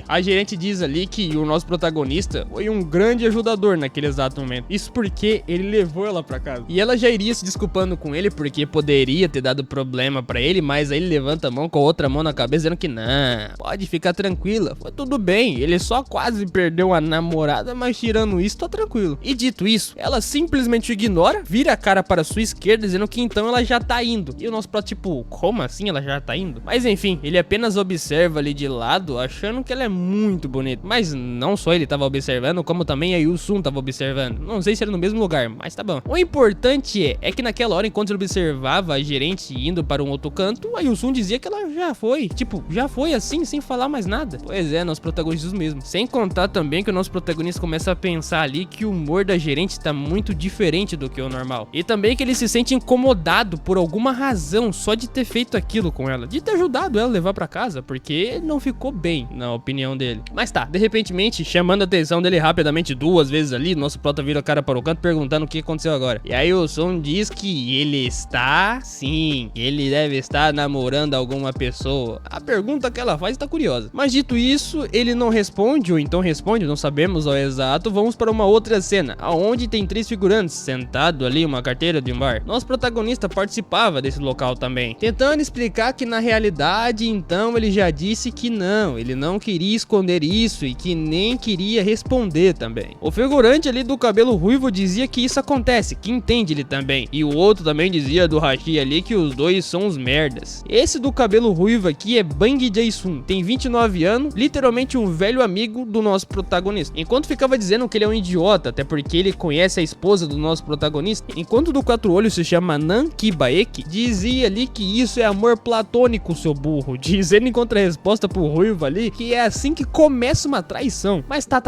a gerente diz ali que o nosso protagonista foi um grande ajudador naquele exato momento. Isso porque ele levou ela pra casa. E ela já iria se desculpando com ele porque poderia ter dado problema pra ele, mas aí ele levanta a mão com a outra mão na cabeça dizendo que não, pode ficar tranquila, foi tudo bem, ele só quase perdeu a namorada, mas tirando isso tá tranquilo. E dito isso, ela simplesmente ignora, vira a cara para sua esquerda dizendo que então ela já tá indo. E o nosso prota tipo, como assim ela já tá indo? Mas enfim, ele apenas observa ali de lado, achando que ela é muito bonita. Mas não só ele tava observando, como também a Yusun tava observando. Não sei se era no mesmo lugar, mas tá bom. O importante é que naquela hora, enquanto ele observava a gerente indo para um outro canto, a Yusun dizia que ela já foi. Tipo, já foi assim, sem falar mais nada. Pois é, nosso protagonista diz mesmo. Sem contar também que o nosso protagonista começa a pensar ali que o humor da gerente tá muito diferente do que o normal. E também que ele se sente incomodado por alguma razão só de ter feito aquilo com ela. De ter ajudado ela a levar pra casa, porque não ficou bem, na opinião dele. Mas tá, de repentemente, chamando a atenção dele rapidamente 2 vezes ali, nosso prota vira a cara para o canto perguntando o que aconteceu agora. E aí o Sun diz que ele está, sim, ele deve estar namorando alguma pessoa. A pergunta que ela faz tá curiosa. Mas dito isso, ele não responde, ou então responde, não sabemos ao exato. Vamos para uma outra cena, aonde tem 3 figurantes sentado ali, uma carteira de um bar. Nosso protagonista participava desse local também, tentando explicar que na realidade, então, ele já disse que não, ele não queria esconder isso e que nem queria responder também. O figurante ali do cabelo ruivo dizia que isso acontece, que que entende ele também. E o outro também dizia do Hashi ali que os dois são os merdas. Esse do cabelo ruivo aqui é Bang Jae-sun, tem 29 anos, literalmente um velho amigo do nosso protagonista. Enquanto ficava dizendo que ele é um idiota, até porque ele conhece a esposa do nosso protagonista, enquanto o do quatro olhos se chama Nan Kibaeki, dizia ali que isso é amor platônico, seu burro, dizendo em contrarresposta pro ruivo ali que é assim que começa uma traição. Mas tá,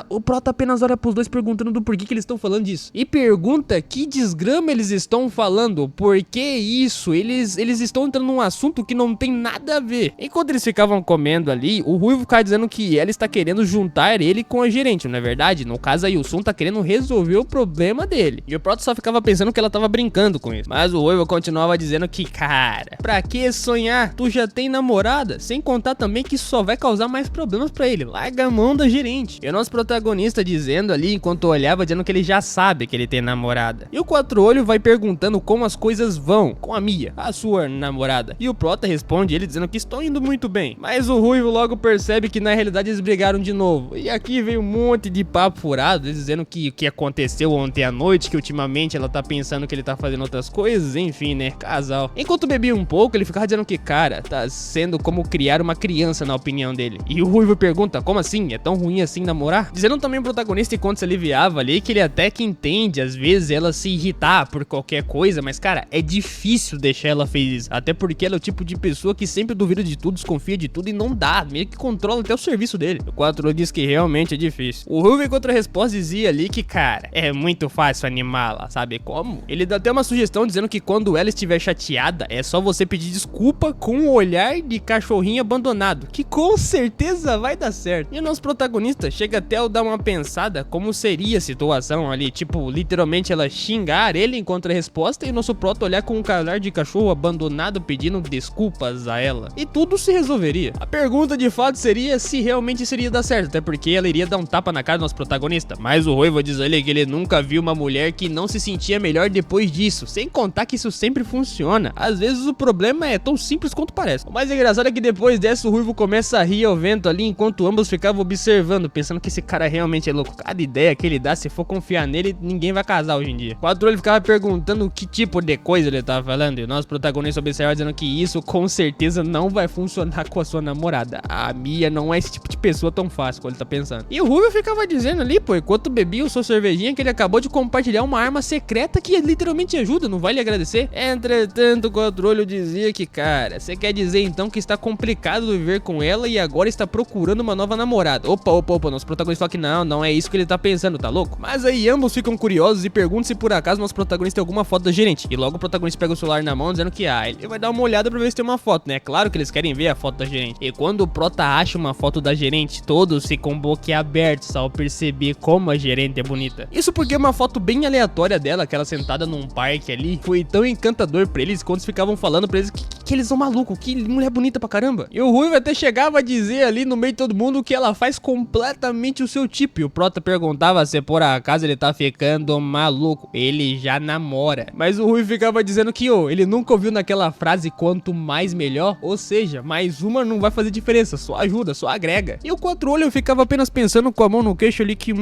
o prota apenas olha pros dois perguntando do porquê que eles estão falando disso. E pergunta que desgrama eles estão falando, por que isso? Eles estão entrando num assunto que não tem nada a ver. Enquanto eles ficavam comendo ali, o ruivo ficava dizendo que ela está querendo juntar ele com a gerente, não é verdade? No caso a Yusun tá querendo resolver o problema dele. E o prota só ficava pensando que ela tava brincando com isso. Mas o ruivo continuava dizendo que, cara, pra que sonhar? Tu já tem namorada? Sem contar também que isso só vai causar mais problemas pra ele. Larga a mão da gerente. E o nosso protagonista dizendo ali, enquanto olhava, dizendo que ele já sabe que ele tem namorada. E o quatro olho vai perguntando como as coisas vão com a Mia, a sua namorada. E o prota responde ele dizendo que estão indo muito bem. Mas o ruivo logo percebe que na realidade eles brigaram de novo. E aqui veio um monte de papo furado, eles dizendo que o que aconteceu ontem à noite, que ultimamente ela tá pensando que ele tá fazendo outras coisas, enfim, né, casal. Enquanto bebia um pouco, ele ficava dizendo que, cara, tá sendo como criar uma criança na opinião dele. E o ruivo pergunta, como assim? É tão ruim assim namorar? Dizendo também o protagonista enquanto se aliviava ali, que ele até que entende, às vezes, ela se irritar por qualquer coisa, mas, cara, é difícil deixar ela feliz, até porque ela é o tipo de pessoa que sempre duvida de tudo, desconfia de tudo e não dá, meio que controla até o serviço dele. O quatro diz que realmente é difícil. O ruivo em contrarresposta dizia ali que, cara, é muito fácil animá-la, sabe como? Ele dá até uma sugestão dizendo que quando ela estiver chateada, é só você pedir desculpa com um olhar de cachorrinho abandonado, que com certeza vai dar certo. E o nosso protagonista chega até a dar uma pensada como seria a situação ali, tipo, literalmente ela xingar ele em contrarresposta e o nosso prota olhar com um olhar de cachorro abandonado pedindo desculpas a ela. E tudo se resolveria. A pergunta de fato seria se realmente isso iria dar certo, até porque ela iria dar um tapa na cara do nosso protagonista. Mas o ruivo diz a ele que ele nunca viu uma mulher que não se sentia melhor depois disso, sem contar que isso sempre funciona. Às vezes o problema é tão simples quanto parece. O mais engraçado é que depois dessa o ruivo começa a rir ao vento ali, enquanto ambos ficavam observando, pensando que esse cara realmente é louco. Cada ideia que ele dá, se for confiar nele, ninguém vai casar hoje em dia. O quatro ele ficava perguntando que tipo de coisa ele tava falando, e o nosso protagonista observa dizendo que isso com certeza não vai funcionar com a sua namorada. A Mia não é esse tipo de pessoa tão fácil como ele tá pensando. E o ruivo ficava dizendo ali, pô, enquanto bebia sua cervejinha, que ele acabou de compartilhar uma arma secreta que literalmente ajuda, não vai lhe agradecer? Entretanto, o quatro olho dizia que, cara, você quer dizer então que está complicado viver com ela e agora está procurando uma nova namorada? Opa, nosso protagonista fala que não é isso que ele tá pensando, tá louco? Mas aí ambos ficam curiosos e perguntam se por acaso nosso protagonista tem alguma foto da gerente. E logo o protagonista pega o celular na mão dizendo que, ele vai dar uma olhada pra ver se tem uma foto, né? Claro que eles querem ver a foto da gerente. E quando o prota acha uma foto da gerente, todos ficam boquiabertos ao perceber como a gerente é bonita. Isso porque uma foto bem aleatória dela, aquela sentada num parque ali, foi tão encantador pra eles quando ficavam falando pra eles que eles são malucos, que mulher bonita pra caramba. E o ruivo até chegava a dizer ali no meio de todo mundo que ela faz completamente o seu tipo. E o prota perguntava se por acaso ele tá ficando maluco. Ele já namora. Mas o ruivo ficava dizendo que, ele nunca ouviu naquela frase quanto mais melhor, ou seja, mais uma não vai fazer diferença, só ajuda, só agrega. E o quatro olho ficava apenas pensando com a mão no queixo ali que,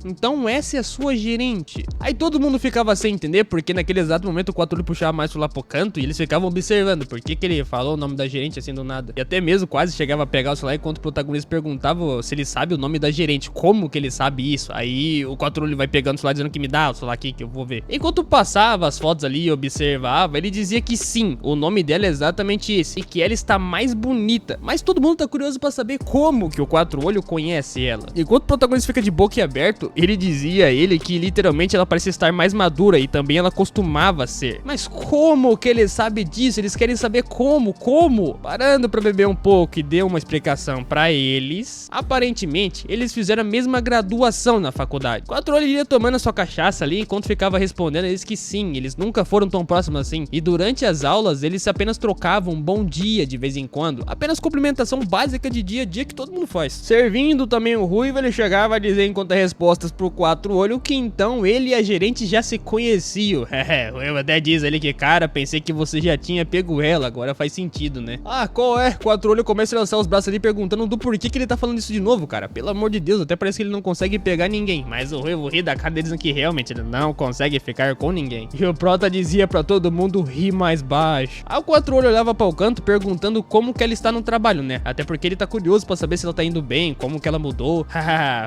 então essa é a sua gerente. Aí todo mundo ficava sem entender, porque naquele exato momento o quatro olho puxava mais lá pro canto e eles ficavam observando por que ele falou o nome da gerente assim do nada. E até mesmo quase chegava a pegar o celular enquanto o protagonista perguntava se ele sabe o nome da gerente, como que ele sabe isso. Aí o quatro olho vai pegando o celular dizendo que me dá o celular aqui que eu vou ver. Enquanto passava as fotos ali e observava, ele dizia que sim, o nome dela é exatamente esse e que ela está mais bonita. Mas todo mundo tá curioso pra saber como que o quatro olho conhece ela. Enquanto o protagonista fica de boca aberto, ele dizia a ele que literalmente ela parece estar mais madura e também ela costumava ser. Mas como que ele sabe disso? Eles querem saber como? Parando pra beber um pouco e deu uma explicação pra eles. Aparentemente, eles fizeram a mesma graduação na faculdade. Quatro olhos ia tomando a sua cachaça ali enquanto ficava respondendo eles que sim, eles nunca foram tão próximos assim. E durante as aulas, eles apenas trocavam um bom dia de vez em quando. Apenas cumprimentação básica de dia a dia que todo mundo faz. Servindo também o ruivo, ele chegava a dizer enquanto a resposta costas pro Quatro Olhos que então ele e a gerente já se conheciam. Eu até diz ali que, cara, pensei que você já tinha pego ela, agora faz sentido, né? Ah, qual é? Quatro Olhos começa a lançar os braços ali perguntando do porquê que ele tá falando isso de novo, cara. Pelo amor de Deus, até parece que ele não consegue pegar ninguém. Mas o Ruivo ri da cara dele dizendo que realmente ele não consegue ficar com ninguém. E o Prota dizia pra todo mundo rir mais baixo. Aí o Quatro Olhos olhava para o canto perguntando como que ela está no trabalho, né? Até porque ele tá curioso pra saber se ela tá indo bem, como que ela mudou.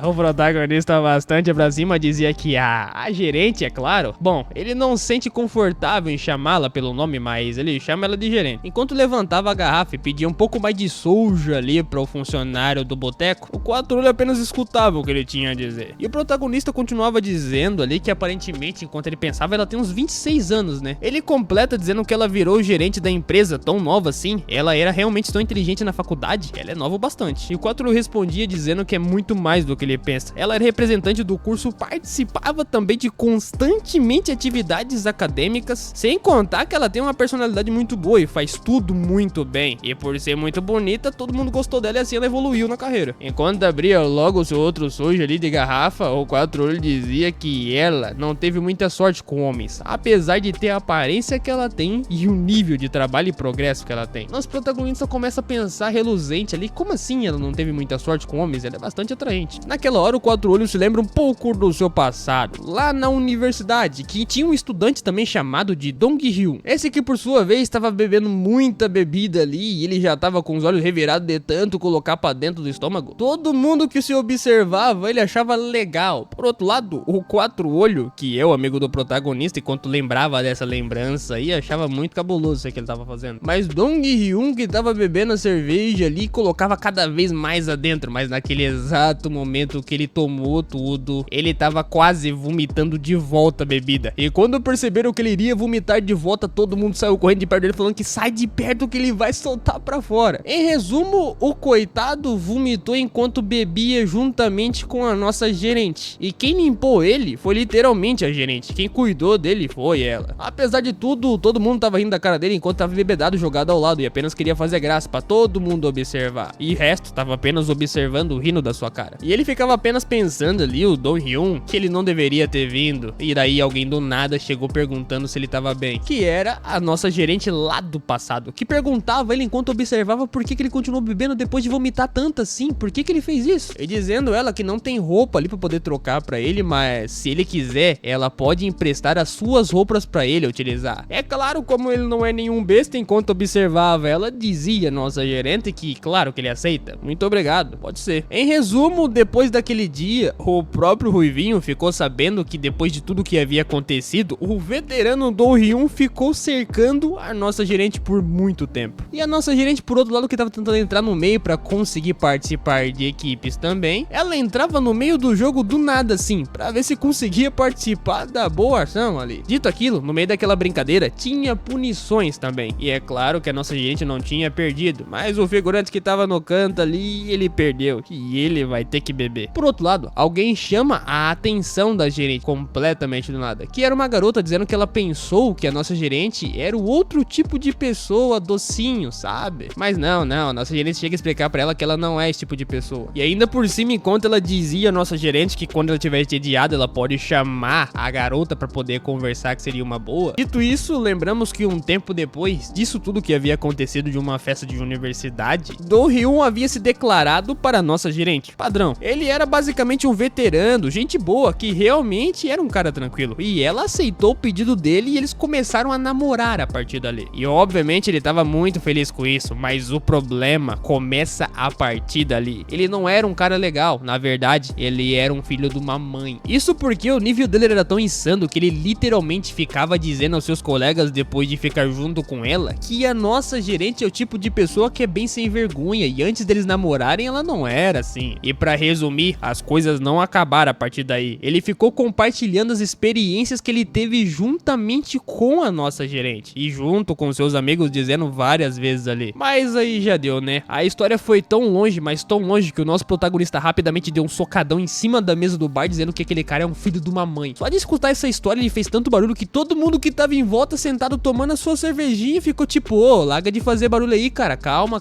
O protagonista bastante pra cima dizia que a gerente, é claro. Bom, ele não se sente confortável em chamá-la pelo nome, mas ele chama ela de gerente. Enquanto levantava a garrafa e pedia um pouco mais de soja ali para o funcionário do boteco, o Quatro Olhos apenas escutava o que ele tinha a dizer. E o protagonista continuava dizendo ali que aparentemente, enquanto ele pensava, ela tem uns 26 anos, né? Ele completa dizendo que ela virou gerente da empresa tão nova assim. Ela era realmente tão inteligente na faculdade? Ela é nova bastante. E o Quatro Olhos respondia dizendo que é muito mais do que ele pensa. Ela era representante do curso, participava também de constantemente atividades acadêmicas, sem contar que ela tem uma personalidade muito boa e faz tudo muito bem. E por ser muito bonita, todo mundo gostou dela e assim ela evoluiu na carreira. Enquanto abria logo o seu outro sujo ali de garrafa, o Quatro Olhos dizia que ela não teve muita sorte com homens, apesar de ter a aparência que ela tem e o nível de trabalho e progresso que ela tem. Nosso protagonista começa a pensar reluzente ali, como assim ela não teve muita sorte com homens? Ela é bastante atraente. Naquela hora o Quatro Olhos se lembra um pouco do seu passado, lá na universidade, que tinha um estudante também chamado de Dong Hyun. Esse que por sua vez estava bebendo muita bebida ali e ele já estava com os olhos revirados de tanto colocar pra dentro do estômago. Todo mundo que se observava ele achava legal. Por outro lado, o Quatro Olhos, que é o amigo do protagonista, enquanto lembrava dessa lembrança aí, achava muito cabuloso isso que ele tava fazendo. Mas Dong Hyun, que tava bebendo a cerveja ali, colocava cada vez mais adentro, mas naquele exato momento que ele tomou tudo, ele tava quase vomitando de volta a bebida. E quando perceberam que ele iria vomitar de volta, todo mundo saiu correndo de perto dele falando que sai de perto que ele vai soltar pra fora. Em resumo, o coitado vomitou enquanto bebia juntamente com a nossa gerente. E quem limpou ele foi literalmente a gerente. Quem cuidou dele foi ela. Apesar de tudo, todo mundo tava rindo da cara dele enquanto tava bebedado jogado ao lado e apenas queria fazer graça pra todo mundo observar. E o resto tava apenas observando, rindo da sua cara. E ele ficava apenas pensando ali, o Dong Hyun, que ele não deveria ter vindo. E daí alguém do nada chegou perguntando se ele tava bem. Que era a nossa gerente lá do passado, que perguntava ele enquanto observava por que ele continuou bebendo depois de vomitar tanto assim, por que ele fez isso? E dizendo ela que não tem roupa ali pra poder trocar pra ele, mas se ele quiser, ela pode emprestar as suas roupas pra ele utilizar. É claro, como ele não é nenhum besta, enquanto observava ela, dizia nossa gerente que claro que ele aceita. Muito obrigado, pode ser. Em resumo, depois daquele dia, o próprio Ruivinho ficou sabendo que depois de tudo que havia acontecido, o veterano Do Hyun ficou cercando a nossa gerente por muito tempo. E a nossa gerente, por outro lado, que tava tentando entrar no meio pra conseguir participar de equipes também, ela entrava no meio do jogo do nada assim, pra ver se conseguia participar da boa ação ali. Dito aquilo, no meio daquela brincadeira, tinha punições também. E é claro que a nossa gerente não tinha perdido, mas o figurante que tava no canto ali, ele perdeu. E ele vai ter que beber. Por outro lado, alguém chama a atenção da gerente completamente do nada, que era uma garota dizendo que ela pensou que a nossa gerente era o outro tipo de pessoa docinho, sabe? Mas não, a nossa gerente chega a explicar pra ela que ela não é esse tipo de pessoa. E ainda por cima, enquanto ela dizia a nossa gerente que quando ela estiver entediada, ela pode chamar a garota pra poder conversar, que seria uma boa. Dito isso, lembramos que um tempo depois disso tudo que havia acontecido de uma festa de universidade, Do Hyun havia se declarado para a nossa gerente. Padrão. Ele era basicamente um veterano, gente boa, que realmente era um cara tranquilo. E ela aceitou o pedido dele e eles começaram a namorar a partir dali. E obviamente ele tava muito feliz com isso, mas o problema começa a partir dali. Ele não era um cara legal, na verdade, ele era um filho de uma mãe. Isso porque o nível dele era tão insano que ele literalmente ficava dizendo aos seus colegas depois de ficar junto com ela que a nossa gerente é o tipo de pessoa que é bem sem vergonha e antes deles namorarem ela não era assim. E pra resumir, as coisas não acabaram a partir daí. Ele ficou compartilhando as experiências que ele teve juntamente com a nossa gerente e junto com seus amigos dizendo várias vezes ali. Mas aí já deu, né? A história foi tão longe, mas tão longe que o nosso protagonista rapidamente deu um socadão em cima da mesa do bar dizendo que aquele cara é um filho de uma mãe. Só de escutar essa história ele fez tanto barulho que todo mundo que tava em volta sentado tomando a sua cervejinha ficou tipo, ô, larga de fazer barulho aí, cara, calma.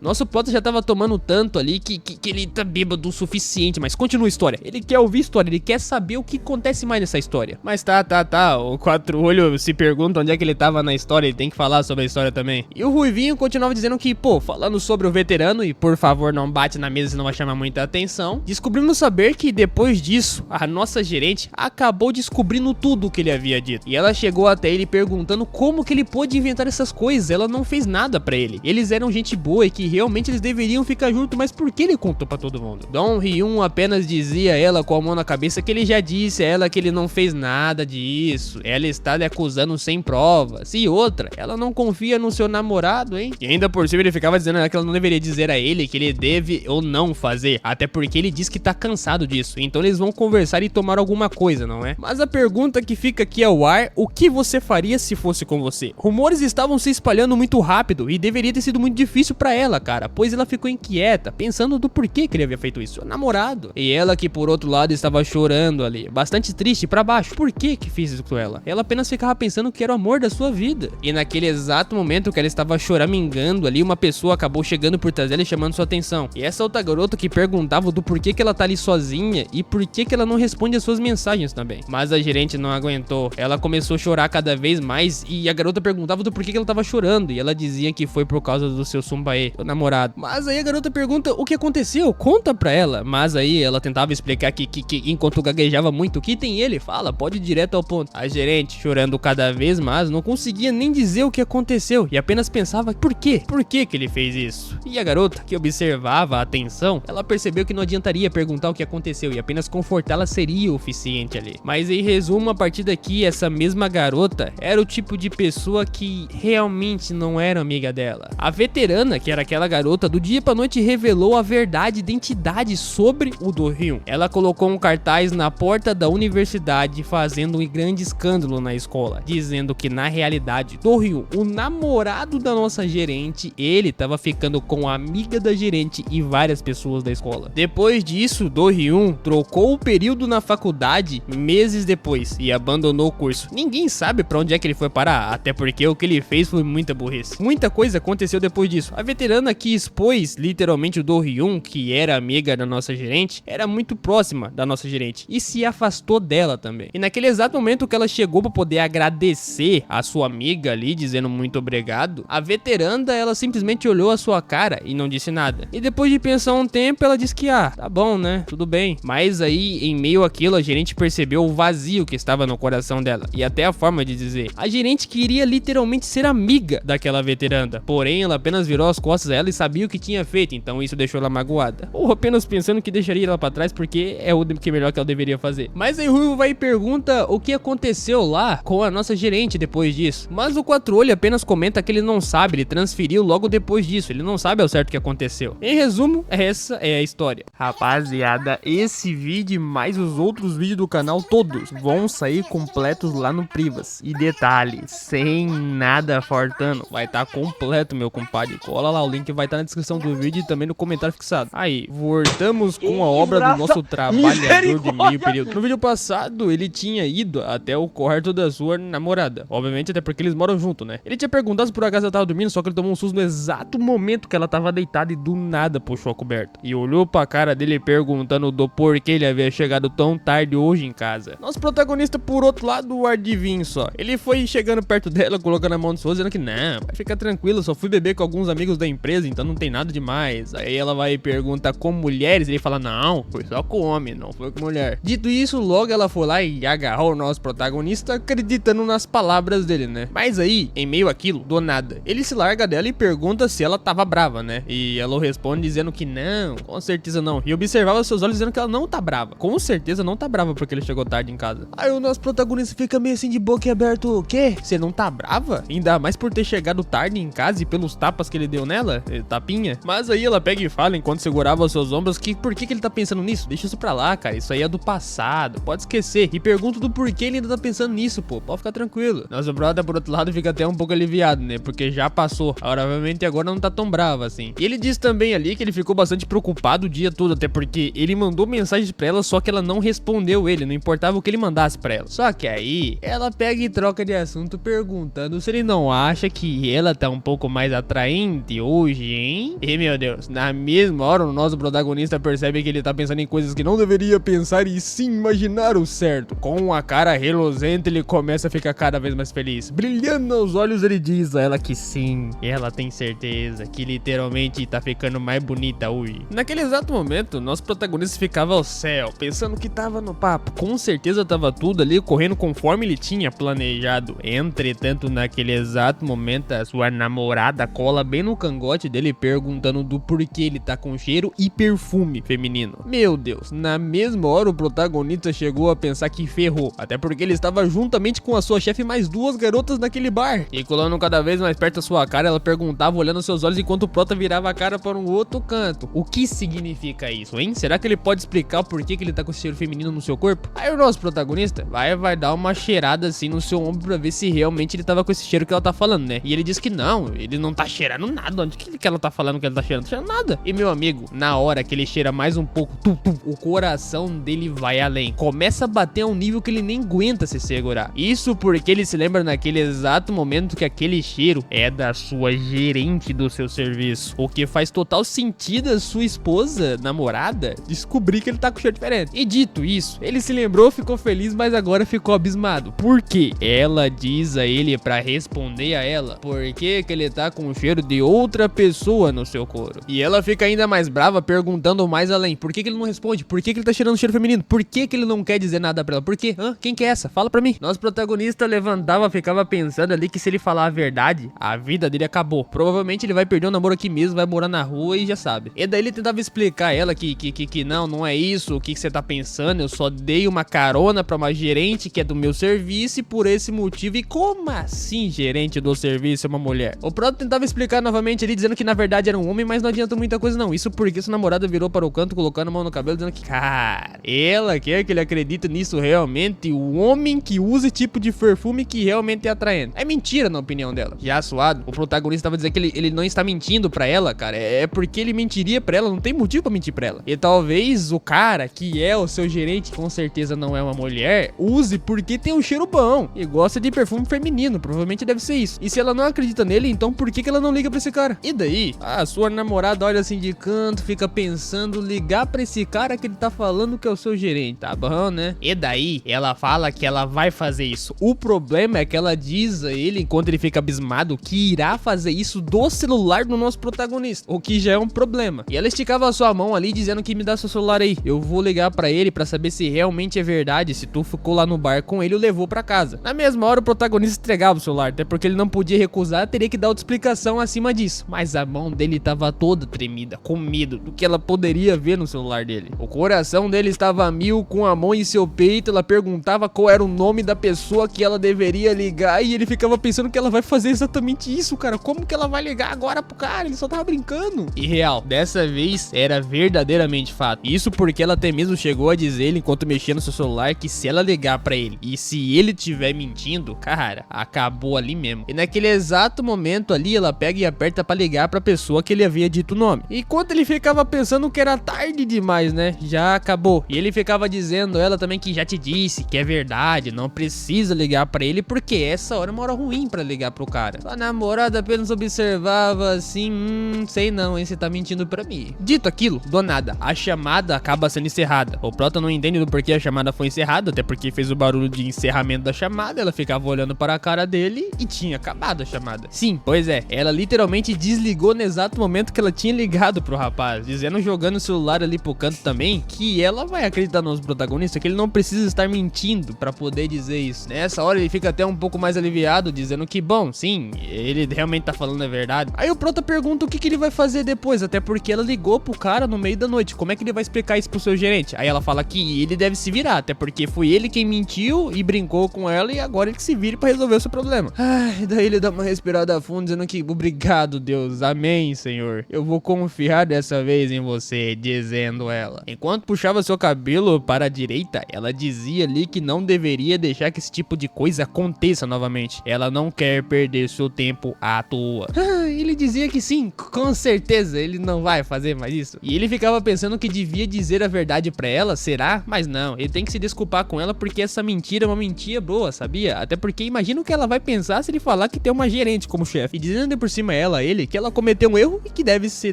Nosso prota já tava tomando tanto ali que ele tá bêbado o suficiente, mas continua a história. história. Ele quer ouvir história, ele quer saber o que acontece mais nessa história. Mas tá, o Quatro Olhos se pergunta onde é que ele tava na história, ele tem que falar sobre a história também. E o Ruivinho continuava dizendo que, pô, falando sobre o veterano, e por favor não bate na mesa senão vai chamar muita atenção, descobrimos saber que depois disso, a nossa gerente acabou descobrindo tudo o que ele havia dito. E ela chegou até ele perguntando como que ele pôde inventar essas coisas, ela não fez nada pra ele. Eles eram gente boa e que realmente eles deveriam ficar juntos, mas por que ele contou pra todo mundo? Dom Ryun apenas dizia a ela com a mão na cabeça que ele já disse a ela que ele não fez nada disso. Ela está lhe acusando sem provas. E outra, ela não confia no seu namorado, hein? E ainda por cima ele ficava dizendo a ela que ela não deveria dizer a ele que ele deve ou não fazer, até porque ele diz que tá cansado disso. Então eles vão conversar e tomar alguma coisa, não é? Mas a pergunta que fica aqui ao ar: o que você faria se fosse com você? Rumores estavam se espalhando muito rápido e deveria ter sido muito difícil pra ela, cara, pois ela ficou inquieta, pensando do porquê que ele havia feito isso, o namorado. E ela que por outro lado estava chorando ali, bastante triste, pra baixo. Por que que fiz isso com ela? Ela apenas ficava pensando que era o amor da sua vida. E naquele exato momento que ela estava choramingando ali, uma pessoa acabou chegando por trás dela e chamando sua atenção. E essa outra garota que perguntava do porquê que ela tá ali sozinha e por que que ela não responde as suas mensagens também. Mas a gerente não aguentou, ela começou a chorar cada vez mais e a garota perguntava do porquê que ela tava chorando e ela dizia que foi por causa do seu Sumbae, o namorado. Mas aí a garota pergunta o que aconteceu, conta pra ela. Mas aí ela tentava explicar que enquanto gaguejava muito, que tem ele, fala, pode ir direto ao ponto. A gerente, chorando cada vez mais, não conseguia nem dizer o que aconteceu e apenas pensava por quê? Por que que ele fez isso? E a garota, que observava a atenção, ela percebeu que não adiantaria perguntar o que aconteceu e apenas confortá-la seria o suficiente ali. Mas em resumo, a partir daqui, essa mesma garota era o tipo de pessoa que realmente não era amiga dela. A veterana, que era aquela garota, do dia pra noite revelou a verdade e identidade sobre o Do Hyun. Ela colocou um cartaz na porta da universidade fazendo um grande escândalo na escola, dizendo que na realidade Do Hyun, o namorado da nossa gerente, ele tava ficando com a amiga da gerente e várias pessoas da escola. Depois disso, Do Hyun trocou o período na faculdade meses depois e abandonou o curso. Ninguém sabe pra onde é que ele foi parar, até porque o que ele fez foi muita burrice. Muita coisa aconteceu depois disso. A veterana que expôs literalmente o Do Hyun, que era amiga da nossa gerente, era muito próxima da nossa gerente e se afastou dela também. E naquele exato momento que ela chegou pra poder agradecer a sua amiga ali, dizendo muito obrigado, a veteranda, ela simplesmente olhou a sua cara e não disse nada. E depois de pensar um tempo, ela disse que, tá bom, né, tudo bem. Mas aí, em meio àquilo, a gerente percebeu o vazio que estava no coração dela e até a forma de dizer. A gerente queria literalmente ser amiga daquela veteranda, porém ela apenas virou as costas a ela e sabia o que tinha feito, então isso deixou ela magoada. Ou apenas pensando que deixaria ela pra trás porque é o que melhor que ela deveria fazer. Mas aí Ruivo vai e pergunta o que aconteceu lá com a nossa gerente depois disso. Mas o Quatro Olho apenas comenta que ele não sabe, ele transferiu logo depois disso, ele não sabe ao certo o que aconteceu. Em resumo, essa é a história. Rapaziada, esse vídeo e mais os outros vídeos do canal todos vão sair completos lá no Privas. E detalhe, sem nada faltando, vai estar completo, meu compadre. Cola lá, o link vai estar na descrição do vídeo e também no comentário fixado. Aí, voltamos com a obra do nosso trabalhador de meio período. No vídeo passado, ele tinha ido até o quarto da sua namorada. Obviamente, até porque eles moram junto, né? Ele tinha perguntado se por acaso ela tava dormindo, só que ele tomou um susto no exato momento que ela tava deitada e do nada puxou a coberta. E olhou pra cara dele perguntando do porquê ele havia chegado tão tarde hoje em casa. Nosso protagonista, por outro lado, o adivinho só. Ele foi chegando perto dela, colocando a mão no seu dizendo que não, vai ficar tranquilo, só fui beber com alguns amigos da empresa, então não tem nada demais. Aí ela vai e pergunta com mulheres, ele fala, não, foi só com homem, não foi com mulher. Dito isso, logo ela foi lá e agarrou o nosso protagonista, acreditando nas palavras dele, né? Mas aí, em meio àquilo, do nada, ele se larga dela e pergunta se ela tava brava, né? E ela responde dizendo que não, com certeza não. E observava seus olhos dizendo que ela não tá brava. Com certeza não tá brava porque ele chegou tarde em casa. Aí o nosso protagonista fica meio assim de boca aberta, o quê? Você não tá brava? Ainda mais por ter chegado tarde em casa e pelos tapas que ele deu nela? Tapinha. Mas aí ela pega e fala, enquanto segurava os seus ombros, que por que ele tá pensando nisso? Deixa isso pra lá, cara. Isso aí é do passado. Pode esquecer. E pergunta do porquê ele ainda tá pensando nisso, pô. Pode ficar tranquilo. Nosso brother, por outro lado, fica até um pouco aliviado, né? Porque já passou. Obviamente agora não tá tão bravo assim. E ele diz também ali que ele ficou bastante preocupado o dia todo, até porque ele mandou mensagens pra ela, só que ela não respondeu ele. Não importava o que ele mandasse pra ela. Só que aí, ela pega e troca de assunto perguntando se ele não acha que ela tá um pouco mais atraente hoje, hein? E meu Deus, na mesma hora o nosso protagonista percebe que ele tá pensando em coisas coisas que não deveria pensar e sim imaginar o certo. Com a cara reluzente, ele começa a ficar cada vez mais feliz. Brilhando aos olhos, ele diz a ela que sim, ela tem certeza que literalmente tá ficando mais bonita hoje. Naquele exato momento, nosso protagonista ficava ao céu, pensando que tava no papo. Com certeza tava tudo ali correndo conforme ele tinha planejado. Entretanto, naquele exato momento, a sua namorada cola bem no cangote dele, perguntando do porquê ele tá com cheiro e perfume feminino. Meu Deus, na mesma hora o protagonista chegou a pensar que ferrou, até porque ele estava juntamente com a sua chefe e mais duas garotas naquele bar. E colando cada vez mais perto da sua cara, ela perguntava olhando seus olhos enquanto o prota virava a cara para um outro canto. O que significa isso, hein? Será que ele pode explicar o porquê que ele tá com esse cheiro feminino no seu corpo? Aí o nosso protagonista vai dar uma cheirada assim no seu ombro pra ver se realmente ele tava com esse cheiro que ela tá falando, né? E ele diz que não, ele não tá cheirando nada. Onde que ela tá falando que ele tá cheirando? Não cheira nada. E meu amigo, na hora que ele cheira mais um pouco, o coração dele vai além. Começa a bater a um nível que ele nem aguenta se segurar. Isso porque ele se lembra naquele exato momento que aquele cheiro é da sua gerente do seu serviço. O que faz total sentido a sua esposa, namorada, descobrir que ele tá com cheiro diferente. E dito isso, ele se lembrou, ficou feliz, mas agora ficou abismado. Por quê? Ela diz a ele pra responder a ela por que ele tá com o cheiro de outra pessoa no seu couro. E ela fica ainda mais brava, perguntando mais além. Por que ele não responde? Por que ele tá cheirando cheiro feminino? Por que ele não quer dizer nada pra ela? Por quê? Quem que é essa? Fala pra mim. Nosso protagonista levantava, ficava pensando ali que se ele falar a verdade, a vida dele acabou. Provavelmente ele vai perder o namoro aqui mesmo, vai morar na rua e já sabe. E daí ele tentava explicar a ela que não é isso, o que você tá pensando, eu só dei uma carona pra uma gerente que é do meu serviço e por esse motivo. E como assim gerente do serviço é uma mulher? O prota tentava explicar novamente ali, dizendo que na verdade era um homem, mas não adianta muita coisa não. Isso porque sua namorada virou para o canto, colocando a mão no cabelo, dizendo que, cara, ela quer que ele acredite nisso realmente, o homem que usa esse tipo de perfume que realmente é atraente. É mentira na opinião dela. Já suado, o protagonista tava dizendo que ele não está mentindo pra ela, cara, é porque ele mentiria pra ela, não tem motivo pra mentir pra ela. E talvez o cara que é o seu gerente, com certeza não é uma mulher, use porque tem um cheiro bom e gosta de perfume feminino, provavelmente deve ser isso. E se ela não acredita nele, então por que ela não liga pra esse cara? E daí, a sua namorada olha assim de canto, fica pensando, ligar pra esse cara que ele tá falando que é o seu gerente, tá bom, né? E daí, ela fala que ela vai fazer isso. O problema é que ela diz a ele, enquanto ele fica abismado, que irá fazer isso do celular do nosso protagonista, o que já é um problema. E ela esticava a sua mão ali, dizendo que me dá seu celular aí, eu vou ligar pra ele pra saber se realmente é verdade, se tu ficou lá no bar com ele e o levou pra casa. Na mesma hora, o protagonista entregava o celular, até porque ele não podia recusar, teria que dar outra explicação acima disso. Mas a mão dele tava toda tremida, com medo do que ela poderia ver no celular dele. O coração dele estava a mil, com a mão em seu peito, ela perguntava qual era o nome da pessoa que ela deveria ligar e ele ficava pensando que ela vai fazer exatamente isso, cara. Como que ela vai ligar agora pro cara? Ele só tava brincando. E real, dessa vez era verdadeiramente fato. Isso porque ela até mesmo chegou a dizer ele, enquanto mexia no seu celular, que se ela ligar pra ele e se ele tiver mentindo, cara, acabou ali mesmo. E naquele exato momento ali, ela pega e aperta pra ligar pra pessoa que ele havia dito o nome. Enquanto ele ficava pensando que era tarde demais, né? Já acabou. E ele ficava dizendo ela também que já te disse que é verdade, não precisa ligar pra ele porque essa hora é uma hora ruim pra ligar pro cara. Sua namorada apenas observava assim, sei não, hein, você tá mentindo pra mim. Dito aquilo, do nada, a chamada acaba sendo encerrada. O prota não entende do porquê a chamada foi encerrada, até porque fez o barulho de encerramento da chamada, ela ficava olhando para a cara dele e tinha acabado a chamada. Sim, pois é, ela literalmente desligou no exato momento que ela tinha ligado pro rapaz, dizendo, jogando o celular ali pro canto também, que ela vai acreditar nos protagonistas, que ele não precisa estar mentindo pra poder dizer isso. Nessa hora ele fica até um pouco mais aliviado, dizendo que, bom, sim, ele realmente tá falando a verdade. Aí o prota pergunta o que ele vai fazer depois, até porque ela ligou pro cara no meio da noite, como é que ele vai explicar isso pro seu gerente? Aí ela fala que ele deve se virar, até porque foi ele quem mentiu e brincou com ela e agora ele que se vire pra resolver o seu problema. Ai, daí ele dá uma respirada fundo, dizendo que, obrigado Deus, amém Senhor, eu vou confiar dessa vez em você, dizendo ela. Enquanto puxava seu cabelo para a direita, ela dizia ali que não deveria deixar que esse tipo de coisa aconteça novamente. Ela não quer perder seu tempo à toa. ele dizia que sim, com certeza, ele não vai fazer mais isso. E ele ficava pensando que devia dizer a verdade pra ela, será? Mas não, ele tem que se desculpar com ela porque essa mentira é uma mentira boa, sabia? Até porque imagina o que ela vai pensar se ele falar que tem uma gerente como chefe. E dizendo por cima ela, ele, que ela cometeu um erro e que deve se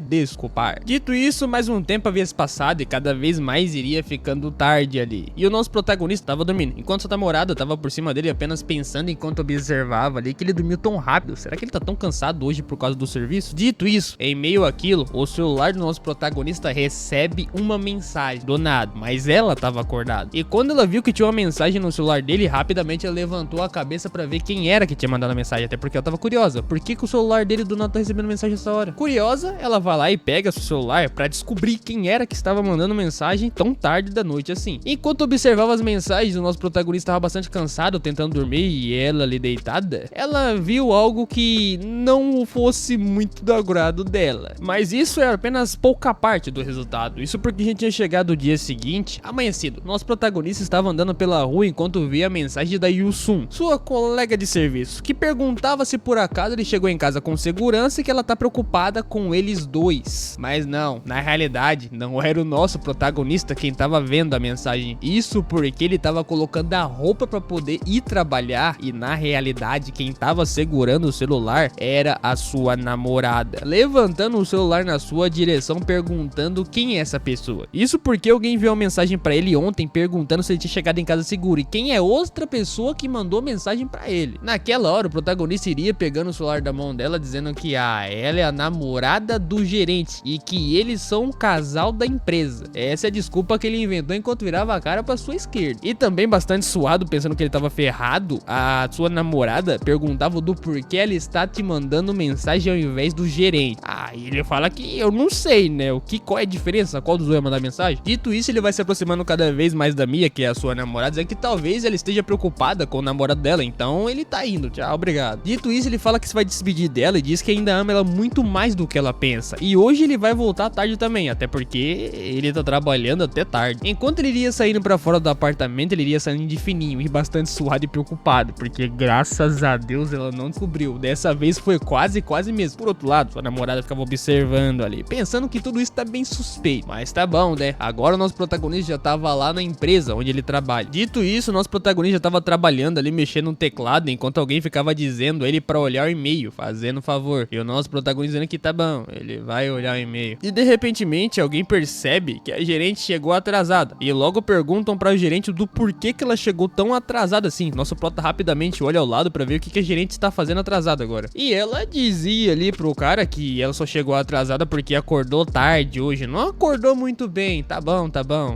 desculpar. Dito isso, mais um tempo havia se passado e cada vez mais iria ficando tarde ali. E o nosso protagonista tava dormindo, enquanto sua namorada tava por cima dele apenas pensando enquanto observava ali que ele dormiu tão rápido. Será que ele tá tão cansado hoje por causa do serviço? Dito isso, em meio àquilo, o celular do nosso protagonista recebe uma mensagem do nada, mas ela tava acordada. E quando ela viu que tinha uma mensagem no celular dele, rapidamente ela levantou a cabeça pra ver quem era que tinha mandado a mensagem, até porque ela tava curiosa. Por que o celular dele do nada tá recebendo mensagem essa hora? Curiosa, ela vai lá e pega seu celular pra descobrir quem era que estava mandando mensagem tão tarde da noite assim. Enquanto observava as mensagens, o nosso protagonista estava bastante cansado, tentando dormir, e ela ali deitada, ela viu algo que não fosse muito do agrado dela. Mas isso é apenas pouca parte do resultado. Isso porque a gente tinha chegado o dia seguinte, amanhecido. Nosso protagonista estava andando pela rua enquanto via a mensagem da Yusun, sua colega de serviço, que perguntava se por acaso ele chegou em casa com segurança e que ela tá preocupada com eles dois. Mas não, na realidade, não era o nosso protagonista quem tava vendo a mensagem. Isso porque ele tava colocando a roupa pra poder ir trabalhar e na realidade quem tava segurando o celular era a sua namorada, levantando o celular na sua direção perguntando quem é essa pessoa. Isso porque alguém enviou uma mensagem pra ele ontem perguntando se ele tinha chegado em casa seguro e quem é outra pessoa que mandou mensagem pra ele. Naquela hora o protagonista iria pegando o celular da mão dela dizendo que ela é a namorada do gerente e que eles são um casal da empresa. Essa é a desculpa que ele inventou enquanto virava a cara pra sua esquerda. E também bastante suado, pensando que ele tava ferrado, a sua namorada perguntava do porquê ela está te mandando mensagem ao invés do gerente. E ele fala que eu não sei, né? Qual é a diferença? Qual dos dois vai mandar mensagem? Dito isso, ele vai se aproximando cada vez mais da Mia, que é a sua namorada, dizendo que talvez ela esteja preocupada com o namorado dela, então ele tá indo, tchau, obrigado. Dito isso, ele fala que se vai despedir dela e diz que ainda ama ela muito mais do que ela pensa. E hoje ele vai voltar tarde também, até porque ele tá trabalhando até tarde. Enquanto ele iria saindo pra fora do apartamento, ele iria saindo de fininho e bastante suado e preocupado, porque graças a Deus ela não descobriu. Dessa vez foi quase mesmo. Por outro lado, sua namorada ficava observando ali, pensando que tudo isso tá bem suspeito. Mas tá bom, né? Agora o nosso protagonista já tava lá na empresa onde ele trabalha. Dito isso, o nosso protagonista já tava trabalhando ali, mexendo no teclado, enquanto alguém ficava dizendo ele pra olhar o e-mail, fazendo favor. E o nosso protagonista dizendo que tá bom, ele vai olhar o e-mail. E de repentemente, alguém percebe que a gerente chegou atrasada. E logo perguntam pra gerente do porquê que ela chegou tão atrasada assim. Nosso prota rapidamente olha ao lado pra ver o que a gerente está fazendo atrasada agora. E ela dizia ali pro cara que ela só chegou atrasada porque acordou tarde hoje. Não acordou muito bem, tá bom.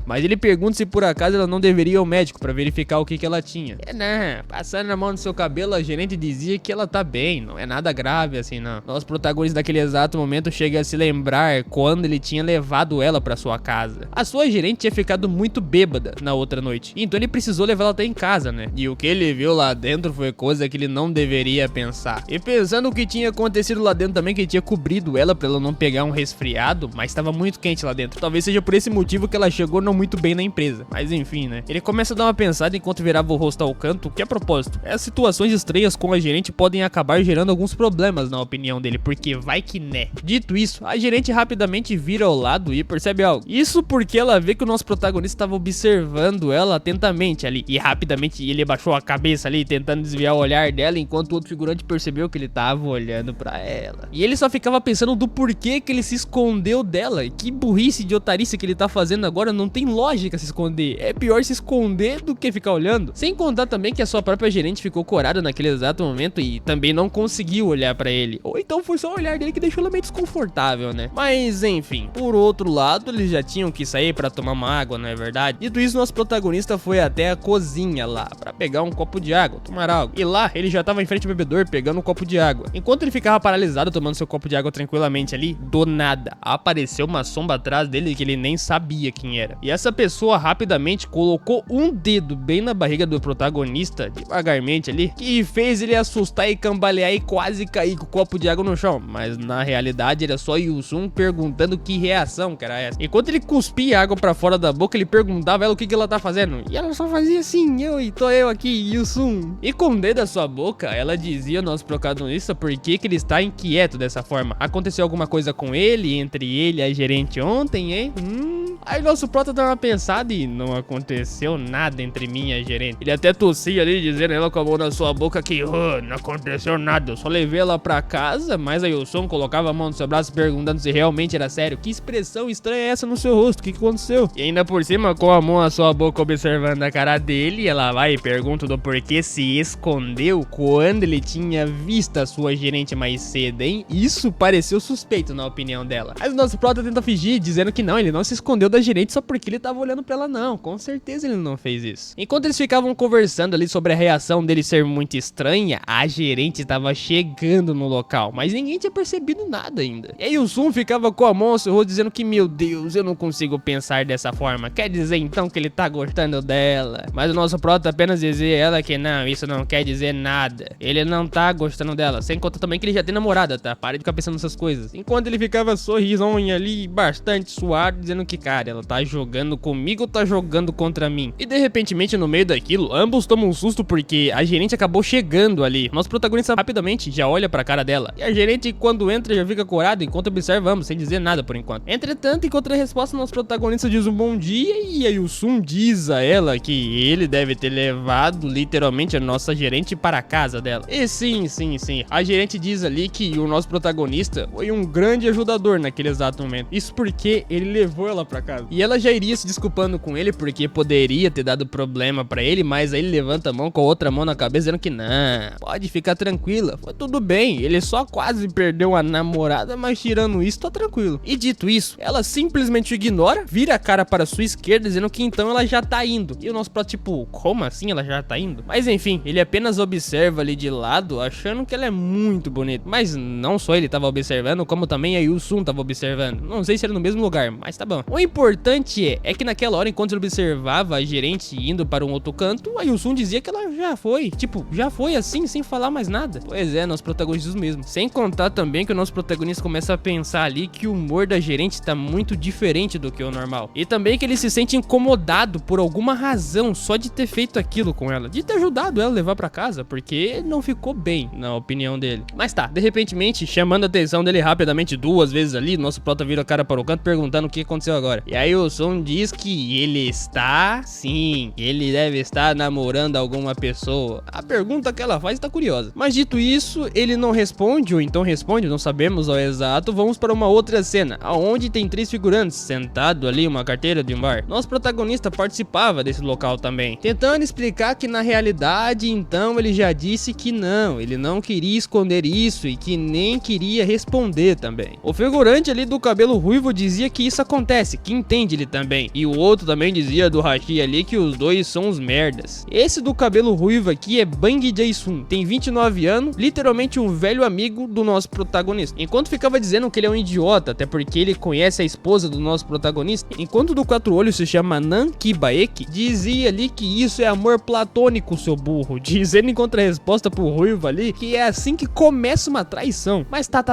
Mas ele pergunta se por acaso ela não deveria ir ao médico pra verificar o que ela tinha. Não, passando na mão no seu cabelo, a gerente dizia que ela tá bem, não é nada grave assim não. Nosso protagonista daquele exato momento chega a se lembrar quando ele tinha levado ela pra sua casa. A sua gerente tinha ficado muito bêbada na outra noite, então ele precisou levar ela até em casa, né? E o que ele viu lá dentro foi coisa que ele não deveria pensar. E pensando o que tinha acontecido lá dentro também, que ele tinha cobrido ela pra ela não pegar um resfriado, mas tava muito quente lá dentro. Talvez seja por esse motivo que ela chegou não muito bem na empresa. Mas enfim, né? Ele começa a dar uma pensada enquanto virava o rosto ao canto, que a propósito, as situações estranhas com a gerente podem acabar gerando alguns problemas na opinião dele, porque vai que né. Dito isso, a gerente rapidamente vira ao lado e percebe algo. Isso porque ela vê que o nosso protagonista estava observando ela atentamente ali, e rapidamente ele abaixou a cabeça ali, tentando desviar o olhar dela, enquanto o outro figurante percebeu que ele tava olhando pra ela. E ele só ficava pensando do porquê que ele se escondeu dela. E que burrice de otarice que ele tá fazendo agora, não tem lógica se esconder. É pior se esconder do que ficar olhando. Sem contar também que a sua própria gerente ficou corada naquele exato momento e também não conseguiu olhar pra ele. Ou então foi só o olhar dele que deixou ela meio desconfortável, né? Mas enfim, por outro lado, eles já tinham que sair pra tomar uma água, não é verdade? Dito isso, nosso protagonista foi até a cozinha lá pra pegar um copo de água, tomar algo. E lá, ele já tava em frente ao bebedor pegando um copo de água. Enquanto ele ficava paralisado tomando seu copo de água tranquilamente, tranquilamente ali, do nada, apareceu uma sombra atrás dele que ele nem sabia quem era. E essa pessoa rapidamente colocou um dedo bem na barriga do protagonista, devagarmente ali, que fez ele assustar e cambalear e quase cair com o copo de água no chão. Mas na realidade era só Yusun perguntando que reação que era essa. Enquanto ele cuspia água pra fora da boca, ele perguntava a ela o que ela tá fazendo. E ela só fazia assim, tô eu aqui, Yusun. E com o dedo da sua boca, ela dizia ao nosso protagonista por que ele está inquieto dessa forma. Aconteceu alguma coisa com ele, entre ele e a gerente ontem, hein? Aí nosso prota dá uma pensada e não aconteceu nada entre mim e a gerente. Ele até tossia ali, dizendo ela com a mão na sua boca que não aconteceu nada, eu só levei ela pra casa. Mas aí o som colocava a mão no seu braço perguntando se realmente era sério. Que expressão estranha é essa no seu rosto? O que aconteceu? E ainda por cima, com a mão na sua boca observando a cara dele, ela vai e pergunta do porquê se escondeu quando ele tinha visto a sua gerente mais cedo, hein? Isso pareceu suspeito na opinião dela. Mas o nosso prota tenta fingir, dizendo que não, ele não se escondeu da gerente só porque ele tava olhando pra ela, não. Com certeza ele não fez isso. Enquanto eles ficavam conversando ali sobre a reação dele ser muito estranha, a gerente tava chegando no local, mas ninguém tinha percebido nada ainda. E aí o Sun ficava com a mão no seu rosto dizendo que, meu Deus, eu não consigo pensar dessa forma. Quer dizer então que ele tá gostando dela? Mas o nosso prota apenas dizia a ela que não, isso não quer dizer nada. Ele não tá gostando dela. Sem contar também que ele já tem namorada, tá? Para de ficar pensando nessas coisas. Enquanto ele ficava sorrisonho ali, bastante suado, dizendo que, cara, ela tá jogando comigo ou tá jogando contra mim? E de repentemente, no meio daquilo, ambos tomam um susto porque a gerente acabou chegando ali. Nosso protagonista rapidamente já olha pra cara dela. E a gerente, quando entra, já fica corada enquanto observamos, sem dizer nada por enquanto. Entretanto, enquanto a resposta, nosso protagonista diz um bom dia e aí o Sun diz a ela que ele deve ter levado literalmente a nossa gerente para a casa dela. E sim, a gerente diz ali que o nosso protagonista foi um grande ajudador naquele exato momento. Isso porque ele levou ela pra casa. E ela já iria se desculpando com ele porque poderia ter dado problema pra ele, mas aí ele levanta a mão com a outra mão na cabeça dizendo que não, pode ficar tranquila, foi tudo bem, ele só quase perdeu a namorada, mas tirando isso, tá tranquilo. E dito isso, ela simplesmente ignora, vira a cara para sua esquerda dizendo que então ela já tá indo. E o nosso prota tipo, como assim ela já tá indo? Mas enfim, ele apenas observa ali de lado, achando que ela é muito bonita. Mas não só ele tava observando, como também a Yusun tava observando. Não sei se era no mesmo lugar, mas tá bom. O importante é que naquela hora, enquanto ele observava a gerente indo para um outro canto, a Yusun dizia que ela já foi. Tipo, já foi assim, sem falar mais nada. Pois é, nosso protagonista diz mesmo. Sem contar também que o nosso protagonista começa a pensar ali que o humor da gerente tá muito diferente do que o normal. E também que ele se sente incomodado por alguma razão só de ter feito aquilo com ela. De ter ajudado ela a levar pra casa, porque não ficou bem, na opinião dele. Mas tá, de repentemente, chamando a atenção dele rapidamente 2 vezes ali, nosso prota vira a cara para o canto perguntando o que aconteceu agora. E aí o Sun diz que ele está, sim, ele deve estar namorando alguma pessoa. A pergunta que ela faz tá curiosa. Mas dito isso, ele não responde, ou então responde, não sabemos ao exato. Vamos para uma outra cena, onde tem 3 figurantes sentado ali, uma carteira de um bar. Nosso protagonista participava desse local também, tentando explicar que na realidade, então, ele já disse que não, ele não queria esconder isso e que nem queria responder também. O figurante ali do cabelo ruivo dizia que isso acontece, que entende ele também. E o outro também dizia do Hashi ali que os dois são os merdas. Esse do cabelo ruivo aqui é Bang Jae-sun, tem 29 anos, literalmente um velho amigo do nosso protagonista. Enquanto ficava dizendo que ele é um idiota, até porque ele conhece a esposa do nosso protagonista, enquanto do 4 olhos se chama Nan Kibaeki, dizia ali que isso é amor platônico, seu burro, dizendo em contra-resposta pro ruivo ali que é assim que começa uma traição. Mas tá,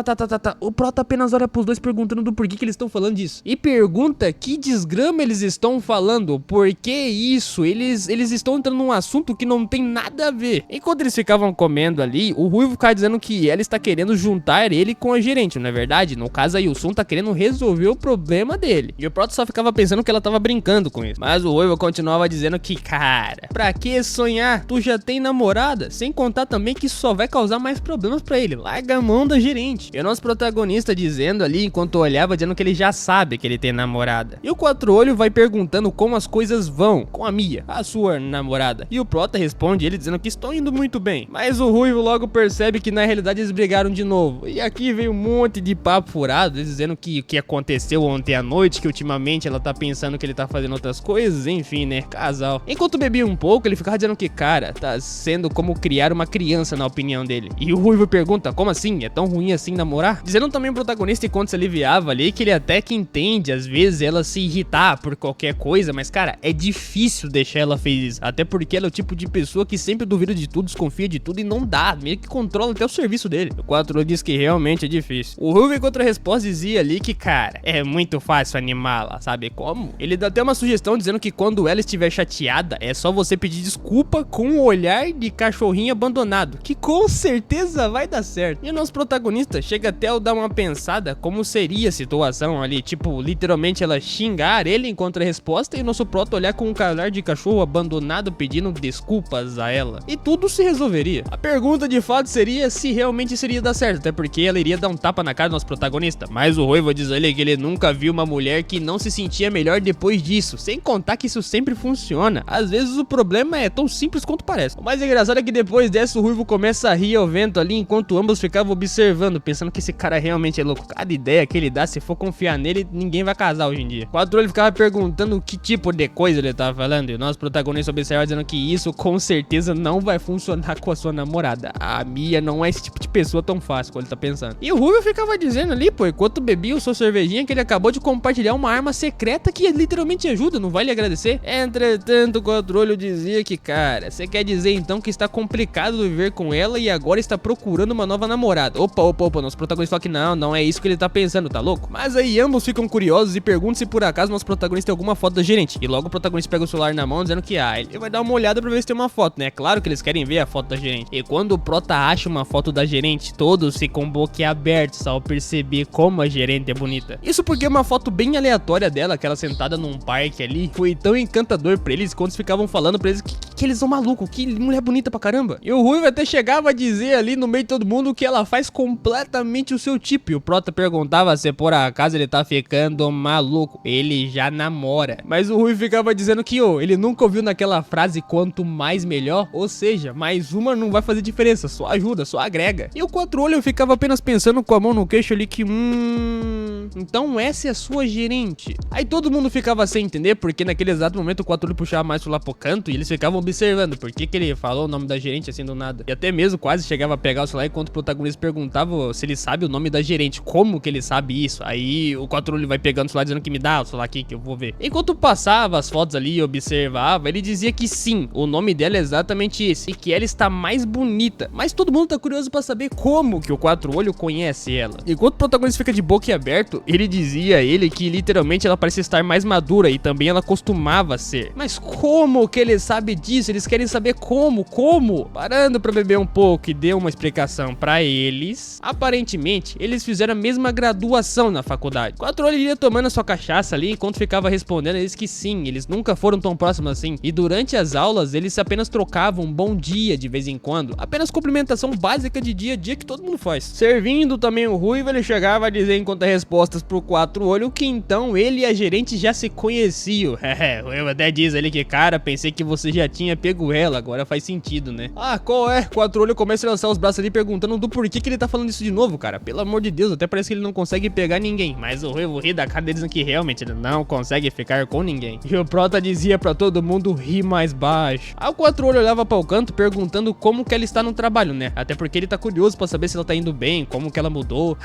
o prota apenas olha pros dois perguntando do porquê que eles estão falando disso. E pergunta que desgrama eles estão falando, por que isso? Eles estão entrando num assunto que não tem nada a ver. Enquanto eles ficavam comendo ali, o ruivo ficava dizendo que ela está querendo juntar ele com a gerente, não é verdade? No caso, a Yusun tá querendo resolver o problema dele. E o prota só ficava pensando que ela tava brincando com isso. Mas o ruivo continuava dizendo que, cara, pra que sonhar? Tu já tem namorada? Sem contar também que isso só vai causar mais problemas pra ele. Larga a mão da gerente. E o nosso protagonista dizendo ali, enquanto olhava, dizendo que ele já sabe que ele tem namorada. namorada. E o Quatro Olho vai perguntando como as coisas vão com a Mia, a sua namorada. E o Prota responde ele dizendo que estão indo muito bem. Mas o Ruivo logo percebe que na realidade eles brigaram de novo. E aqui vem um monte de papo furado, dizendo que o que aconteceu ontem à noite, que ultimamente ela tá pensando que ele tá fazendo outras coisas, enfim, né, casal. Enquanto bebia um pouco, ele ficava dizendo que, cara, tá sendo como criar uma criança na opinião dele. E o Ruivo pergunta, como assim? É tão ruim assim namorar? Dizendo também pro protagonista enquanto se aliviava ali, que ele até que entende, às vezes, ela se irritar por qualquer coisa, mas, cara, é difícil deixar ela feliz. Até porque ela é o tipo de pessoa que sempre duvida de tudo, desconfia de tudo e não dá, meio que controla até o serviço dele. O Quatro diz que realmente é difícil. O Ruivo, em outra resposta, dizia ali que, cara, é muito fácil animá-la, sabe como? Ele dá até uma sugestão dizendo que quando ela estiver chateada, é só você pedir desculpa com um olhar de cachorrinho abandonado, que com certeza vai dar certo. E o nosso protagonista chega até a dar uma pensada como seria a situação ali, tipo, literalmente ela xingar ele enquanto a resposta e o nosso prota olhar com um olhar de cachorro abandonado pedindo desculpas a ela. E tudo se resolveria. A pergunta de fato seria se realmente seria dar certo, até porque ela iria dar um tapa na cara do nosso protagonista. Mas o Ruivo diz a ele que ele nunca viu uma mulher que não se sentia melhor depois disso, sem contar que isso sempre funciona. Às vezes o problema é tão simples quanto parece. O mais engraçado é que depois dessa o Ruivo começa a rir ao vento ali, enquanto ambos ficavam observando, pensando que esse cara realmente é louco. Cada ideia que ele dá, se for confiar nele, ninguém vai casar hoje em dia. O Quatro Olho ficava perguntando que tipo de coisa ele tava falando, e o nosso protagonista observa dizendo que isso com certeza não vai funcionar com a sua namorada. A Mia não é esse tipo de pessoa tão fácil como ele tá pensando. E o Ruivo ficava dizendo ali, pô, enquanto bebia o sua cervejinha, que ele acabou de compartilhar uma arma secreta que literalmente ajuda, não vai lhe agradecer? Entretanto, o Quatro Olho dizia que, cara, você quer dizer então que está complicado viver com ela e agora está procurando uma nova namorada? Opa, nosso protagonista fala que não é isso que ele tá pensando, tá louco? Mas aí ambos ficam curiosos e perguntam se por acaso nosso protagonista tem alguma foto da gerente. E logo o protagonista pega o celular na mão dizendo que, ele vai dar uma olhada pra ver se tem uma foto, né? Claro que eles querem ver a foto da gerente. E quando o prota acha uma foto da gerente, todos ficam boquiabertos ao perceber como a gerente é bonita. Isso porque uma foto bem aleatória dela, aquela sentada num parque ali, foi tão encantador pra eles, quando eles ficavam falando pra eles que eles são malucos, que mulher bonita pra caramba. E o Ruivo até chegava a dizer ali no meio de todo mundo que ela faz completamente o seu tipo. E o prota perguntava se por acaso ele tá ficando maluco. Ele já namora. Mas o Ruivo ficava dizendo que, ele nunca ouviu naquela frase quanto mais melhor, ou seja, mais uma não vai fazer diferença, só ajuda, só agrega. E o Quatro Olho ficava apenas pensando com a mão no queixo ali que, então essa é a sua gerente. Aí todo mundo ficava sem entender, porque naquele exato momento o Quatro Olho puxava mais lá pro canto e eles ficavam observando por que ele falou o nome da gerente assim do nada. E até mesmo quase chegava a pegar o celular enquanto o protagonista perguntava se ele sabe o nome da gerente, como que ele sabe isso. Aí o Quatro Olho vai pegando o celular dizendo que me dá o celular aqui que eu vou ver. Enquanto passava as fotos ali e observava, ele dizia que sim, o nome dela é exatamente esse e que ela está mais bonita. Mas todo mundo tá curioso pra saber como que o Quatro Olho conhece ela. Enquanto o protagonista fica de boca aberto, ele dizia a ele que literalmente ela parecia estar mais madura e também ela costumava ser. Mas como que ele sabe disso? Eles querem saber como? Parando pra beber um pouco e deu uma explicação pra eles. Aparentemente, eles fizeram a mesma graduação na faculdade. O Quatro Olho ia tomando a sua cachaça ali enquanto ficava respondendo eles que sim, eles nunca foram tão próximos assim. E durante as aulas, eles apenas trocavam um bom dia de vez em quando. Apenas cumprimentação básica de dia a dia que todo mundo faz. Servindo também o Ruivo, ele chegava a dizer enquanto respostas pro Quatro Olho que então ele e a gerente já se conheciam. Eu até diz ali que, cara, pensei que você já tinha pego ela, agora faz sentido, né? Qual é? Quatro Olho começa a lançar os braços ali perguntando do porquê que ele tá falando isso de novo, cara. Pelo amor de Deus, até parece que ele não consegue pegar ninguém. Mas o Ruivo ri da cara deles que realmente ele não consegue ficar com ninguém. E o prota dizia pra todo mundo rir mais baixo. Aí o Quatro Olho olhava para o canto perguntando como que ela está no trabalho, né? Até porque ele tá curioso pra saber se ela tá indo bem, como que ela mudou.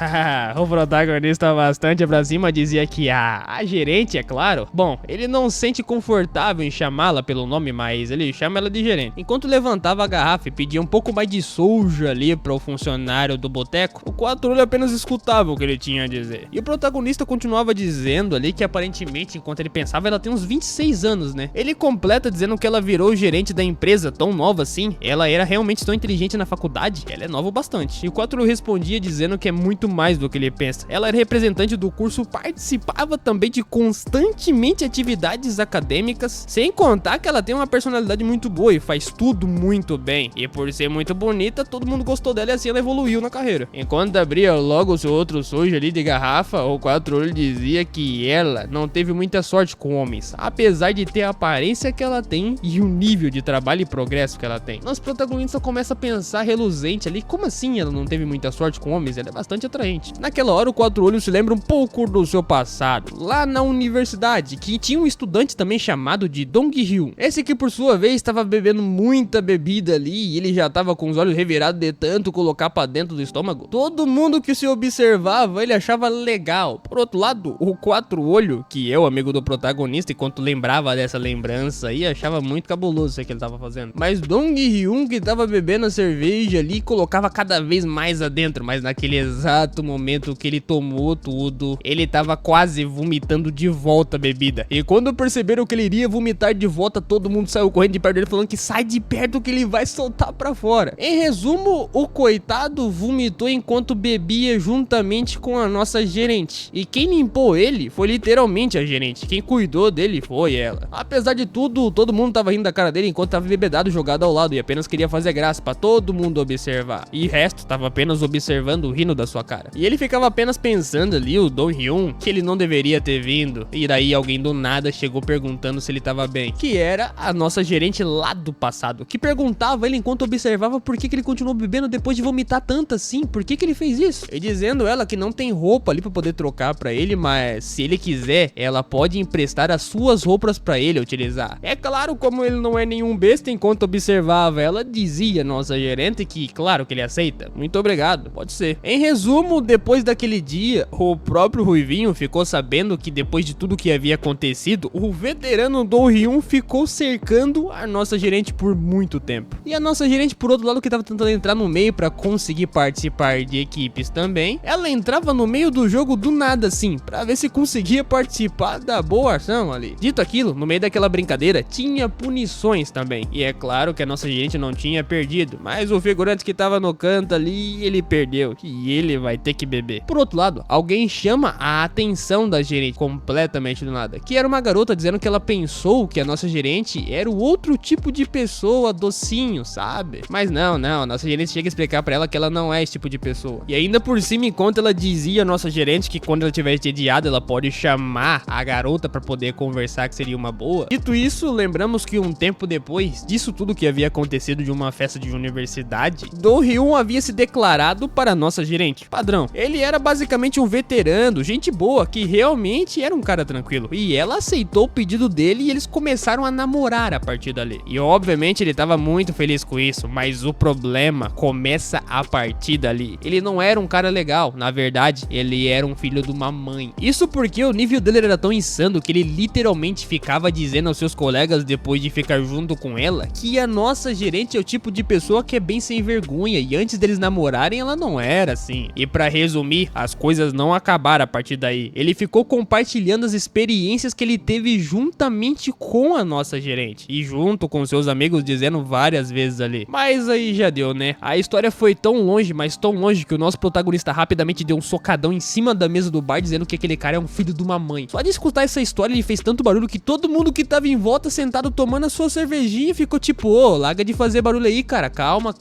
O protagonista bastante pra cima dizia que a gerente, é claro. Bom, ele não se sente confortável em chamá-la pelo nome, mas ele chama ela de gerente. Enquanto levantava a garrafa e pedia um pouco mais de soja ali para o funcionário do boteco, o Quatro Olho apenas escutava o que ele tinha a dizer. E o protagonista continuava dizendo ali que aparentemente, enquanto ele pensava, ela tem uns 26 anos, né? Ele completa dizendo que ela virou gerente da empresa tão nova assim. Ela era realmente tão inteligente na faculdade? Ela é nova bastante. E o Quatro Olho respondia dizendo que é muito mais do que ele pensa. Ela era representante representante do curso, participava também de constantemente atividades acadêmicas, sem contar que ela tem uma personalidade muito boa e faz tudo muito bem. E por ser muito bonita, todo mundo gostou dela e assim ela evoluiu na carreira. Enquanto abria logo o seu outro sujo ali de garrafa, o Quatro Olhos dizia que ela não teve muita sorte com homens, apesar de ter a aparência que ela tem e o nível de trabalho e progresso que ela tem. Nosso protagonista começa a pensar reluzente ali, como assim ela não teve muita sorte com homens? Ela é bastante atraente. Naquela hora o Quatro Olhos se lembra um pouco do seu passado, lá na universidade, que tinha um estudante também chamado de Dong-hyun. Esse que por sua vez estava bebendo muita bebida ali e ele já estava com os olhos revirados de tanto colocar pra dentro do estômago. Todo mundo que se observava ele achava legal. Por outro lado, o Quatro Olhos, que é o amigo do protagonista, enquanto lembrava dessa lembrança aí, achava muito cabuloso isso que ele tava fazendo. Mas Dong-hyun, que tava bebendo a cerveja ali, colocava cada vez mais adentro, mas naquele exato momento que ele tomou tudo, ele tava quase vomitando de volta a bebida. E quando perceberam que ele iria vomitar de volta, todo mundo saiu correndo de perto dele falando que sai de perto que ele vai soltar pra fora. Em resumo, o coitado vomitou enquanto bebia juntamente com a nossa gerente. E quem limpou ele foi literalmente a gerente. Quem cuidou dele foi ela. Apesar de tudo, todo mundo tava rindo da cara dele enquanto tava bebedado jogado ao lado e apenas queria fazer graça pra todo mundo observar. E o resto tava apenas observando, rindo da sua cara. E ele ficava apenas pensando ali, o Dong-hyun, que ele não deveria ter vindo. E daí alguém do nada chegou perguntando se ele tava bem. Que era a nossa gerente lá do passado, que perguntava ele enquanto observava por que ele continuou bebendo depois de vomitar tanto assim. Por que ele fez isso? E dizendo ela que não tem roupa ali pra poder trocar pra ele, mas se ele quiser, ela pode emprestar as suas roupas pra ele utilizar. É claro, como ele não é nenhum besta, enquanto observava ela, dizia nossa gerente que claro que ele aceita. Muito obrigado, pode ser. Em resumo, depois daquele dia, o próprio Ruivinho ficou sabendo que depois de tudo que havia acontecido, o veterano Dong-hyun ficou cercando a nossa gerente por muito tempo. E a nossa gerente, por outro lado, que tava tentando entrar no meio pra conseguir participar de equipes também, ela entrava no meio do jogo do nada assim, pra ver se conseguia participar da boa ação ali. Dito aquilo, no meio daquela brincadeira, tinha punições também. E é claro que a nossa gerente não tinha perdido, mas o figurante que tava no canto ali, ele perdeu. E ele vai ter que beber. Por outro lado, alguém chama a atenção da gerente completamente do nada, que era uma garota dizendo que ela pensou que a nossa gerente era o outro tipo de pessoa docinho, sabe? Mas não, nossa gerente chega a explicar pra ela que ela não é esse tipo de pessoa. E ainda por cima, enquanto ela dizia a nossa gerente que quando ela estiver entediada, ela pode chamar a garota pra poder conversar, que seria uma boa. Dito isso, lembramos que um tempo depois disso tudo que havia acontecido de uma festa de universidade, Dong-hyun havia se declarado para a nossa gerente. Padrão. Ele era basicamente um veterano, gente boa, que realmente era um cara tranquilo. E ela aceitou o pedido dele e eles começaram a namorar a partir dali. E obviamente ele tava muito feliz com isso, mas o problema começa a partir dali. Ele não era um cara legal, na verdade, ele era um filho de uma mãe. Isso porque o nível dele era tão insano que ele literalmente ficava dizendo aos seus colegas depois de ficar junto com ela que a nossa gerente é o tipo de pessoa que é bem sem vergonha e antes deles namorarem ela não era assim. E pra resumir, as coisas não acabaram a partir daí. Ele ficou compartilhando as experiências que ele teve juntamente com a nossa gerente e junto com seus amigos dizendo várias vezes ali. Mas aí já deu, né? A história foi tão longe, mas tão longe que o nosso protagonista rapidamente deu um socadão em cima da mesa do bar dizendo que aquele cara é um filho de uma mãe. Só de escutar essa história ele fez tanto barulho que todo mundo que tava em volta sentado tomando a sua cervejinha ficou tipo, ô, larga de fazer barulho aí, cara, calma.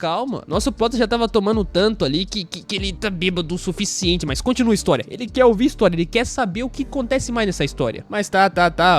Nosso prota já tava tomando tanto ali que ele tá bêbado o suficiente, mas continua a história. Ele quer ouvir a história, ele quer saber o que acontece mais nessa história. Mas tá,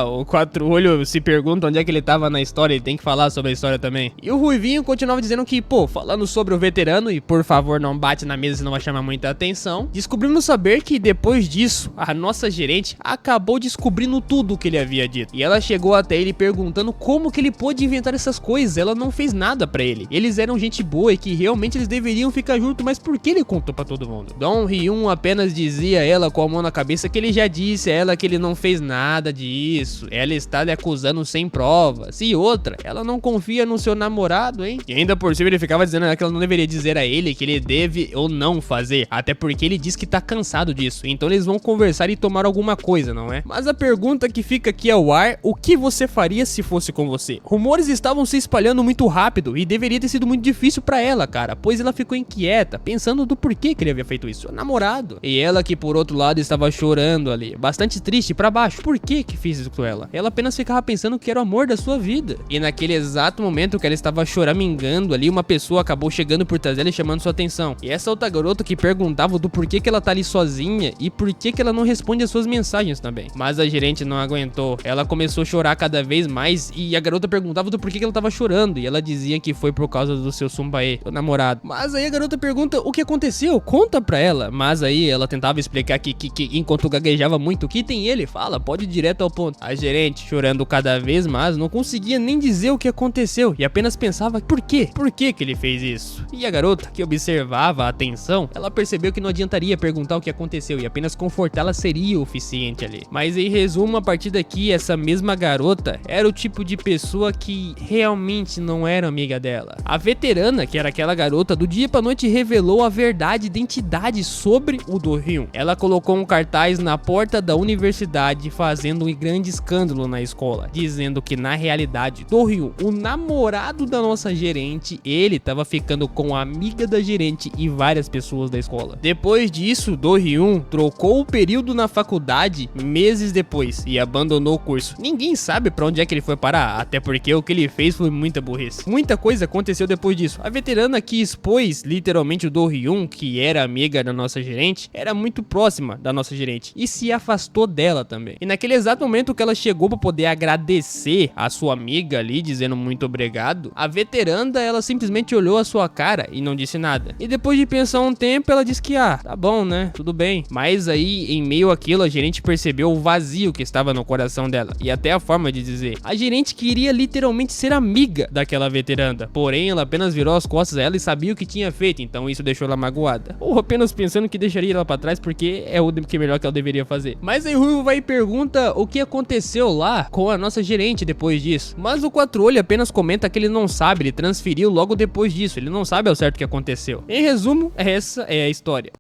o Quatro Olhos se pergunta onde é que ele tava na história, ele tem que falar sobre a história também. E o Ruivinho continuava dizendo que, pô, falando sobre o veterano, e por favor não bate na mesa senão vai chamar muita atenção, descobrimos saber que depois disso, a nossa gerente acabou descobrindo tudo o que ele havia dito. E ela chegou até ele perguntando como que ele pôde inventar essas coisas, ela não fez nada pra ele. Eles eram gente boa e que realmente eles deveriam ficar juntos, mas por que ele contou pra todo mundo? Dong-hyun apenas dizia a ela com a mão na cabeça que ele já disse a ela que ele não fez nada disso. Ela está lhe acusando sem provas. E outra, ela não confia no seu namorado, hein? E ainda por cima ele ficava dizendo que ela não deveria dizer a ele que ele deve ou não fazer, até porque ele diz que tá cansado disso. Então eles vão conversar e tomar alguma coisa, não é? Mas a pergunta que fica aqui ao ar, o que você faria se fosse com você? Rumores estavam se espalhando muito rápido e deveria ter sido muito difícil pra ela, cara, pois ela ficou inquieta, pensando do porquê que ele havia feito isso. Namorado. E ela que por outro lado, estava chorando ali, bastante triste, pra baixo. Por que fiz isso com ela? Ela apenas ficava pensando que era o amor da sua vida. E naquele exato momento que ela estava choramingando ali, uma pessoa acabou chegando por trás dela e chamando sua atenção. E essa outra garota que perguntava do porquê que ela tá ali sozinha e por que ela não responde as suas mensagens também. Mas a gerente não aguentou. Ela começou a chorar cada vez mais e a garota perguntava do porquê que ela tava chorando. E ela dizia que foi por causa do seu Sumbaê, o namorado. Mas aí a garota pergunta o que aconteceu, conta pra ela. Mas aí ela tentava explicar que enquanto gaguejava muito, que tem ele, fala, pode ir direto ao ponto. A gerente, chorando cada vez mais, não conseguia nem dizer o que aconteceu e apenas pensava, por quê? Por que ele fez isso? E a garota, que observava a atenção, ela percebeu que não adiantaria perguntar o que aconteceu e apenas confortá-la seria o suficiente ali. Mas em resumo, a partir daqui, essa mesma garota era o tipo de pessoa que realmente não era amiga dela. A veterana, que era aquela garota, do dia pra noite revelou a verdade, identidade sobre o Do-hyun. Ela colocou um cartaz na porta da universidade fazendo um grande escândalo na escola, dizendo que na realidade Do-hyun, o namorado da nossa gerente, ele tava ficando com a amiga da gerente e várias pessoas da escola. Depois disso, Do-hyun trocou o período na faculdade meses depois e abandonou o curso. Ninguém sabe pra onde é que ele foi parar, até porque o que ele fez foi muita burrice. Muita coisa aconteceu depois disso. A veterana que expôs literalmente o Do-hyun, que era amiga da nossa gerente, era muito próxima da nossa gerente e se afastou dela também. E naquele exato momento que ela chegou pra poder agradecer a sua amiga ali, dizendo muito obrigado, a veteranda, ela simplesmente olhou a sua cara e não disse nada. E depois de pensar um tempo, ela disse que, tá bom, né, tudo bem. Mas aí, em meio àquilo, a gerente percebeu o vazio que estava no coração dela e até a forma de dizer. A gerente queria literalmente ser amiga daquela veteranda, porém ela apenas virou as costas a ela e sabia o que tinha feito, então isso deixou ela magoada. Ou apenas pensando que deixaria ela pra trás porque é o que melhor que ela deveria fazer. Mas aí o Ruivo vai e pergunta o que aconteceu lá com a nossa gerente depois disso. Mas o Quatro Olho apenas comenta que ele não sabe, ele transferiu logo depois disso, ele não sabe ao certo o que aconteceu. Em resumo, essa é a história.